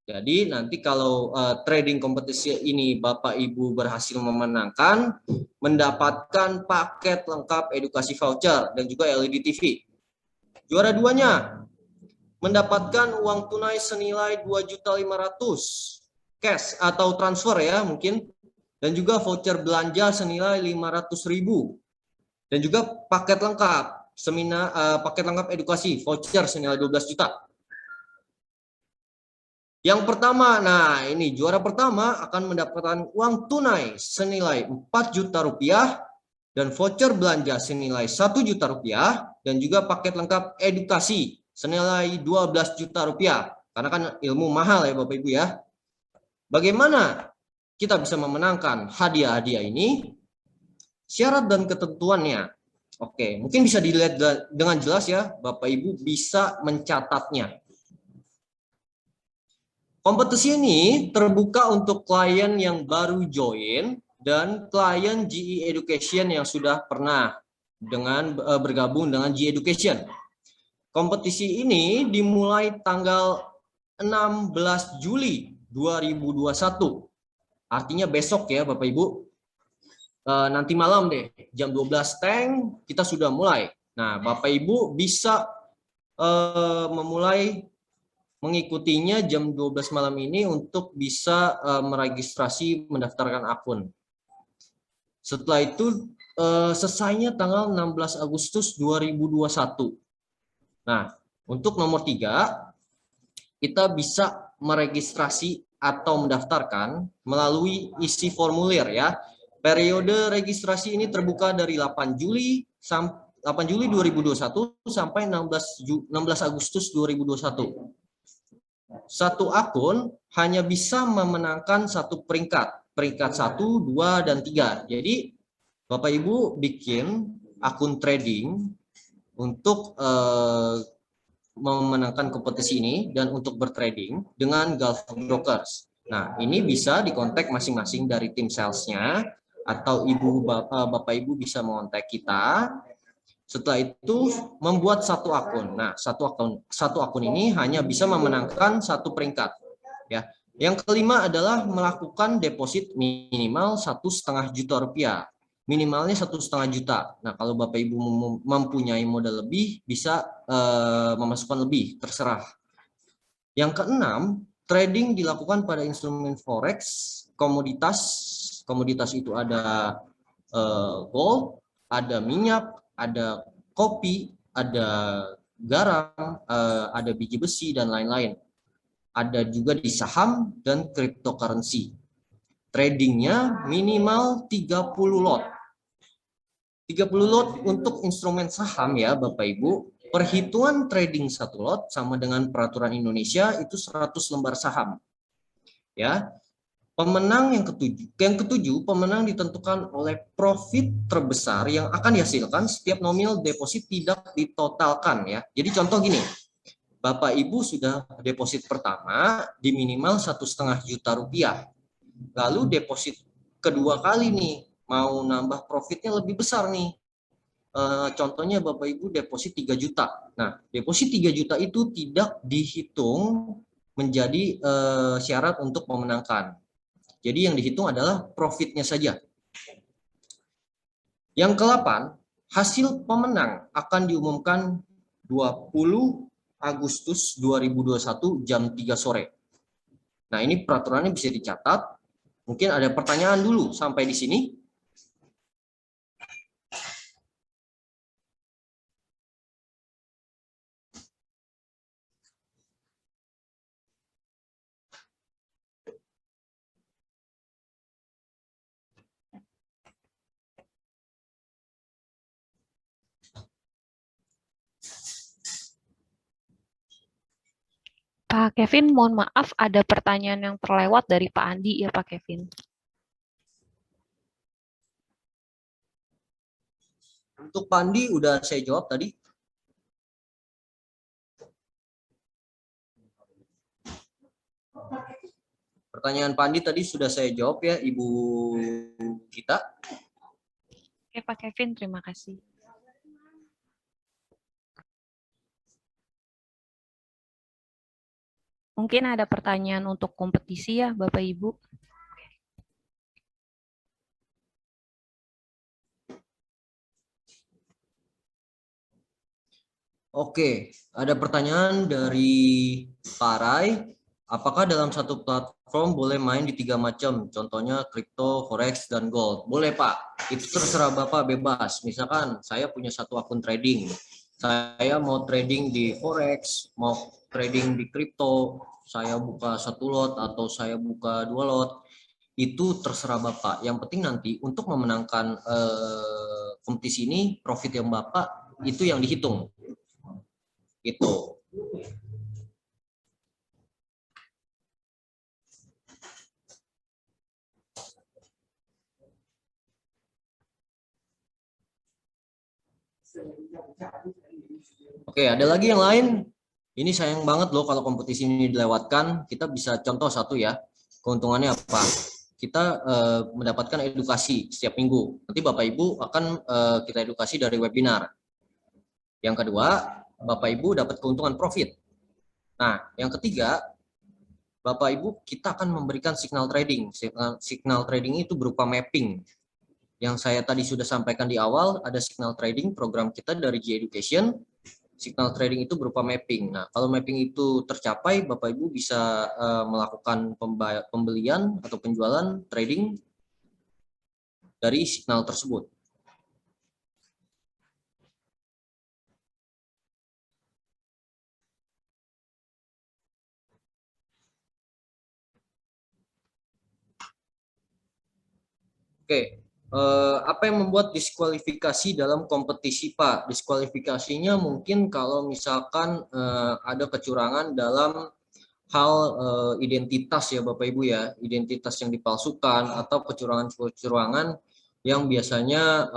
Jadi nanti kalau trading kompetisi ini Bapak Ibu berhasil memenangkan, mendapatkan paket lengkap edukasi voucher dan juga LED TV. Juara duanya mendapatkan uang tunai senilai 2.500.000 cash atau transfer ya mungkin, dan juga voucher belanja senilai 500.000 dan juga paket lengkap paket lengkap edukasi voucher senilai 12 juta. Yang pertama, nah ini juara pertama akan mendapatkan uang tunai senilai 4 juta rupiah dan voucher belanja senilai 1 juta rupiah dan juga paket lengkap edukasi senilai 12 juta rupiah. Karena kan ilmu mahal ya Bapak Ibu ya. Bagaimana kita bisa memenangkan hadiah-hadiah ini? Syarat dan ketentuannya. Oke, mungkin bisa dilihat dengan jelas ya, Bapak Ibu bisa mencatatnya. Kompetisi ini terbuka untuk klien yang baru join dan klien GE Education yang sudah pernah bergabung dengan GE Education. Kompetisi ini dimulai tanggal 16 Juli 2021. Artinya besok ya Bapak Ibu. Nanti malam deh, jam 12 kita sudah mulai. Nah, Bapak Ibu bisa memulai mengikutinya jam 12 malam ini untuk bisa meregistrasi mendaftarkan akun. Setelah itu selesainya tanggal 16 Agustus 2021. Nah, untuk nomor 3, kita bisa meregistrasi atau mendaftarkan melalui isi formulir ya. Periode registrasi ini terbuka dari 8 Juli 2021 sampai 16 Agustus 2021. Satu akun hanya bisa memenangkan satu peringkat 1, 2, dan 3. Jadi Bapak Ibu bikin akun trading untuk memenangkan kompetisi ini dan untuk bertrading dengan Gulf Brokers. Nah, ini bisa dikontak masing-masing dari tim salesnya atau Bapak Ibu bisa mengontak kita. Setelah itu membuat satu akun. Nah, satu akun ini hanya bisa memenangkan satu peringkat. Ya. Yang kelima adalah melakukan deposit minimal 1,5 juta rupiah. Minimalnya 1,5 juta. Nah, kalau Bapak Ibu mempunyai modal lebih, bisa memasukkan lebih, terserah. Yang keenam, trading dilakukan pada instrumen forex, komoditas. Komoditas itu ada gold, ada minyak, ada kopi, ada garam, ada biji besi, dan lain-lain. Ada juga di saham dan cryptocurrency. Tradingnya minimal 30 lot. 30 lot untuk instrumen saham ya Bapak Ibu. Perhitungan trading satu lot sama dengan peraturan Indonesia itu 100 lembar saham. Ya. Pemenang yang ketujuh, pemenang ditentukan oleh profit terbesar yang akan dihasilkan setiap nominal deposit tidak ditotalkan ya. Jadi contoh gini, Bapak Ibu sudah deposit pertama di minimal 1,5 juta rupiah. Lalu deposit kedua kali nih, mau nambah profitnya lebih besar nih. Contohnya Bapak Ibu deposit 3 juta. Nah, deposit 3 juta itu tidak dihitung menjadi syarat untuk memenangkan. Jadi yang dihitung adalah profitnya saja. Yang ke-8, hasil pemenang akan diumumkan 20 Agustus 2021 jam 3 sore. Nah, ini peraturannya bisa dicatat. Mungkin ada pertanyaan dulu sampai di sini. Pak Kevin, mohon maaf ada pertanyaan yang terlewat dari Pak Andi ya Pak Kevin. Untuk Pak Andi udah saya jawab tadi. Pertanyaan Pak Andi tadi sudah saya jawab ya Ibu kita. Oke Pak Kevin, terima kasih. Mungkin ada pertanyaan untuk kompetisi ya, Bapak Ibu. Oke, ada pertanyaan dari Pak Rai. Apakah dalam satu platform boleh main di 3 macam? Contohnya kripto, forex, dan gold. Boleh Pak, itu terserah Bapak bebas. Misalkan saya punya satu akun trading. Saya mau trading di forex, mau trading di kripto, saya buka 1 lot atau saya buka 2 lot. Itu terserah Bapak. Yang penting nanti untuk memenangkan kompetisi ini, profit yang Bapak itu yang dihitung. Gitu. Oke, ada lagi yang lain? Ini sayang banget loh kalau kompetisi ini dilewatkan. Kita bisa contoh satu ya. Keuntungannya apa? Kita mendapatkan edukasi setiap minggu. Nanti Bapak Ibu akan kita edukasi dari webinar. Yang kedua, Bapak Ibu dapat keuntungan profit. Nah, yang ketiga, Bapak Ibu kita akan memberikan signal trading. Signal trading itu berupa mapping. Yang saya tadi sudah sampaikan di awal, ada signal trading program kita dari G Education. Signal trading itu berupa mapping. Nah, kalau mapping itu tercapai, Bapak Ibu bisa melakukan pembelian atau penjualan trading dari signal tersebut. Oke, apa yang membuat diskualifikasi dalam kompetisi, Pak? Diskualifikasinya mungkin kalau misalkan ada kecurangan dalam hal identitas ya Bapak Ibu ya, identitas yang dipalsukan atau kecurangan-kecurangan yang biasanya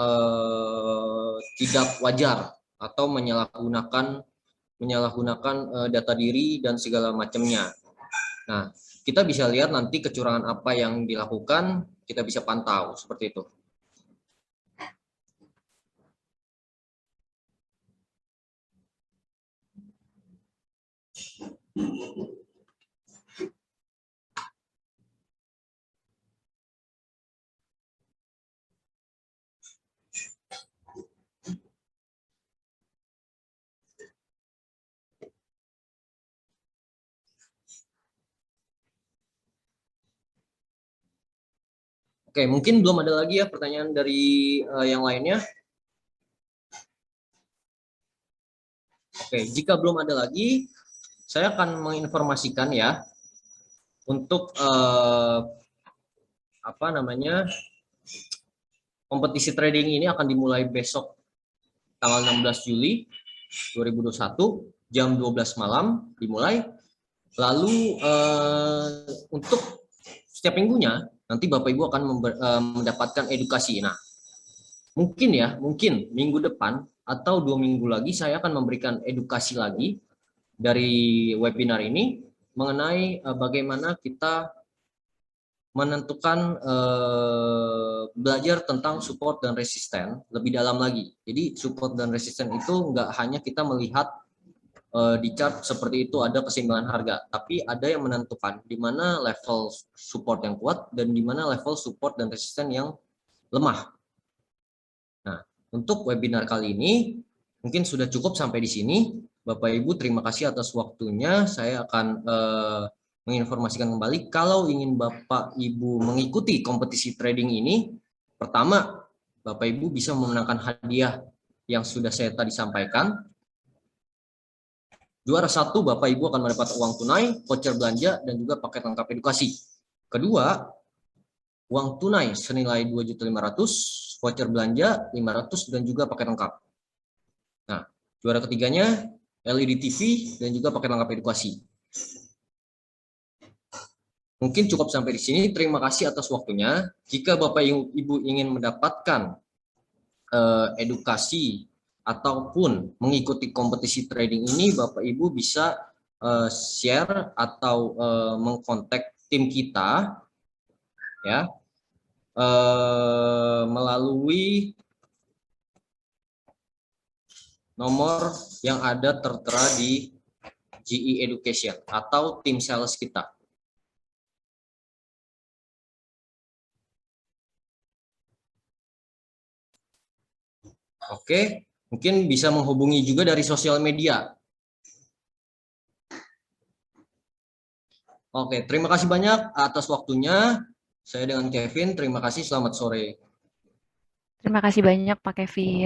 tidak wajar atau menyalahgunakan data diri dan segala macamnya. Nah, kita bisa lihat nanti kecurangan apa yang dilakukan, kita bisa pantau seperti itu. Oke, mungkin belum ada lagi ya pertanyaan dari yang lainnya. Oke, jika belum ada lagi, saya akan menginformasikan ya untuk kompetisi trading ini akan dimulai besok tanggal 16 Juli 2021 jam 12 malam dimulai. Lalu untuk setiap minggunya nanti Bapak Ibu akan mendapatkan edukasi. Nah, mungkin minggu depan atau 2 minggu lagi saya akan memberikan edukasi lagi dari webinar ini mengenai bagaimana kita menentukan belajar tentang support dan resisten lebih dalam lagi. Jadi support dan resisten itu nggak hanya kita melihat di chart seperti itu ada keseimbangan harga, tapi ada yang menentukan di mana level support yang kuat dan di mana level support dan resisten yang lemah. Nah, untuk webinar kali ini mungkin sudah cukup sampai di sini. Bapak Ibu terima kasih atas waktunya. Saya akan menginformasikan kembali kalau ingin Bapak Ibu mengikuti kompetisi trading ini, pertama Bapak Ibu bisa memenangkan hadiah yang sudah saya tadi sampaikan. Juara 1 Bapak Ibu akan mendapat uang tunai, voucher belanja, dan juga paket lengkap edukasi. Kedua, uang tunai senilai 2.500.000, voucher belanja 500 dan juga paket lengkap. Nah, juara ketiganya LED TV dan juga paket lengkap edukasi. Mungkin cukup sampai di sini. Terima kasih atas waktunya. Jika Bapak Ibu ingin mendapatkan edukasi ataupun mengikuti kompetisi trading ini, Bapak Ibu bisa share atau mengkontak tim kita ya melalui nomor yang ada tertera di GE Education atau tim sales kita. Oke, mungkin bisa menghubungi juga dari sosial media. Oke, terima kasih banyak atas waktunya. Saya dengan Kevin, terima kasih, selamat sore. Terima kasih banyak Pak Kevin.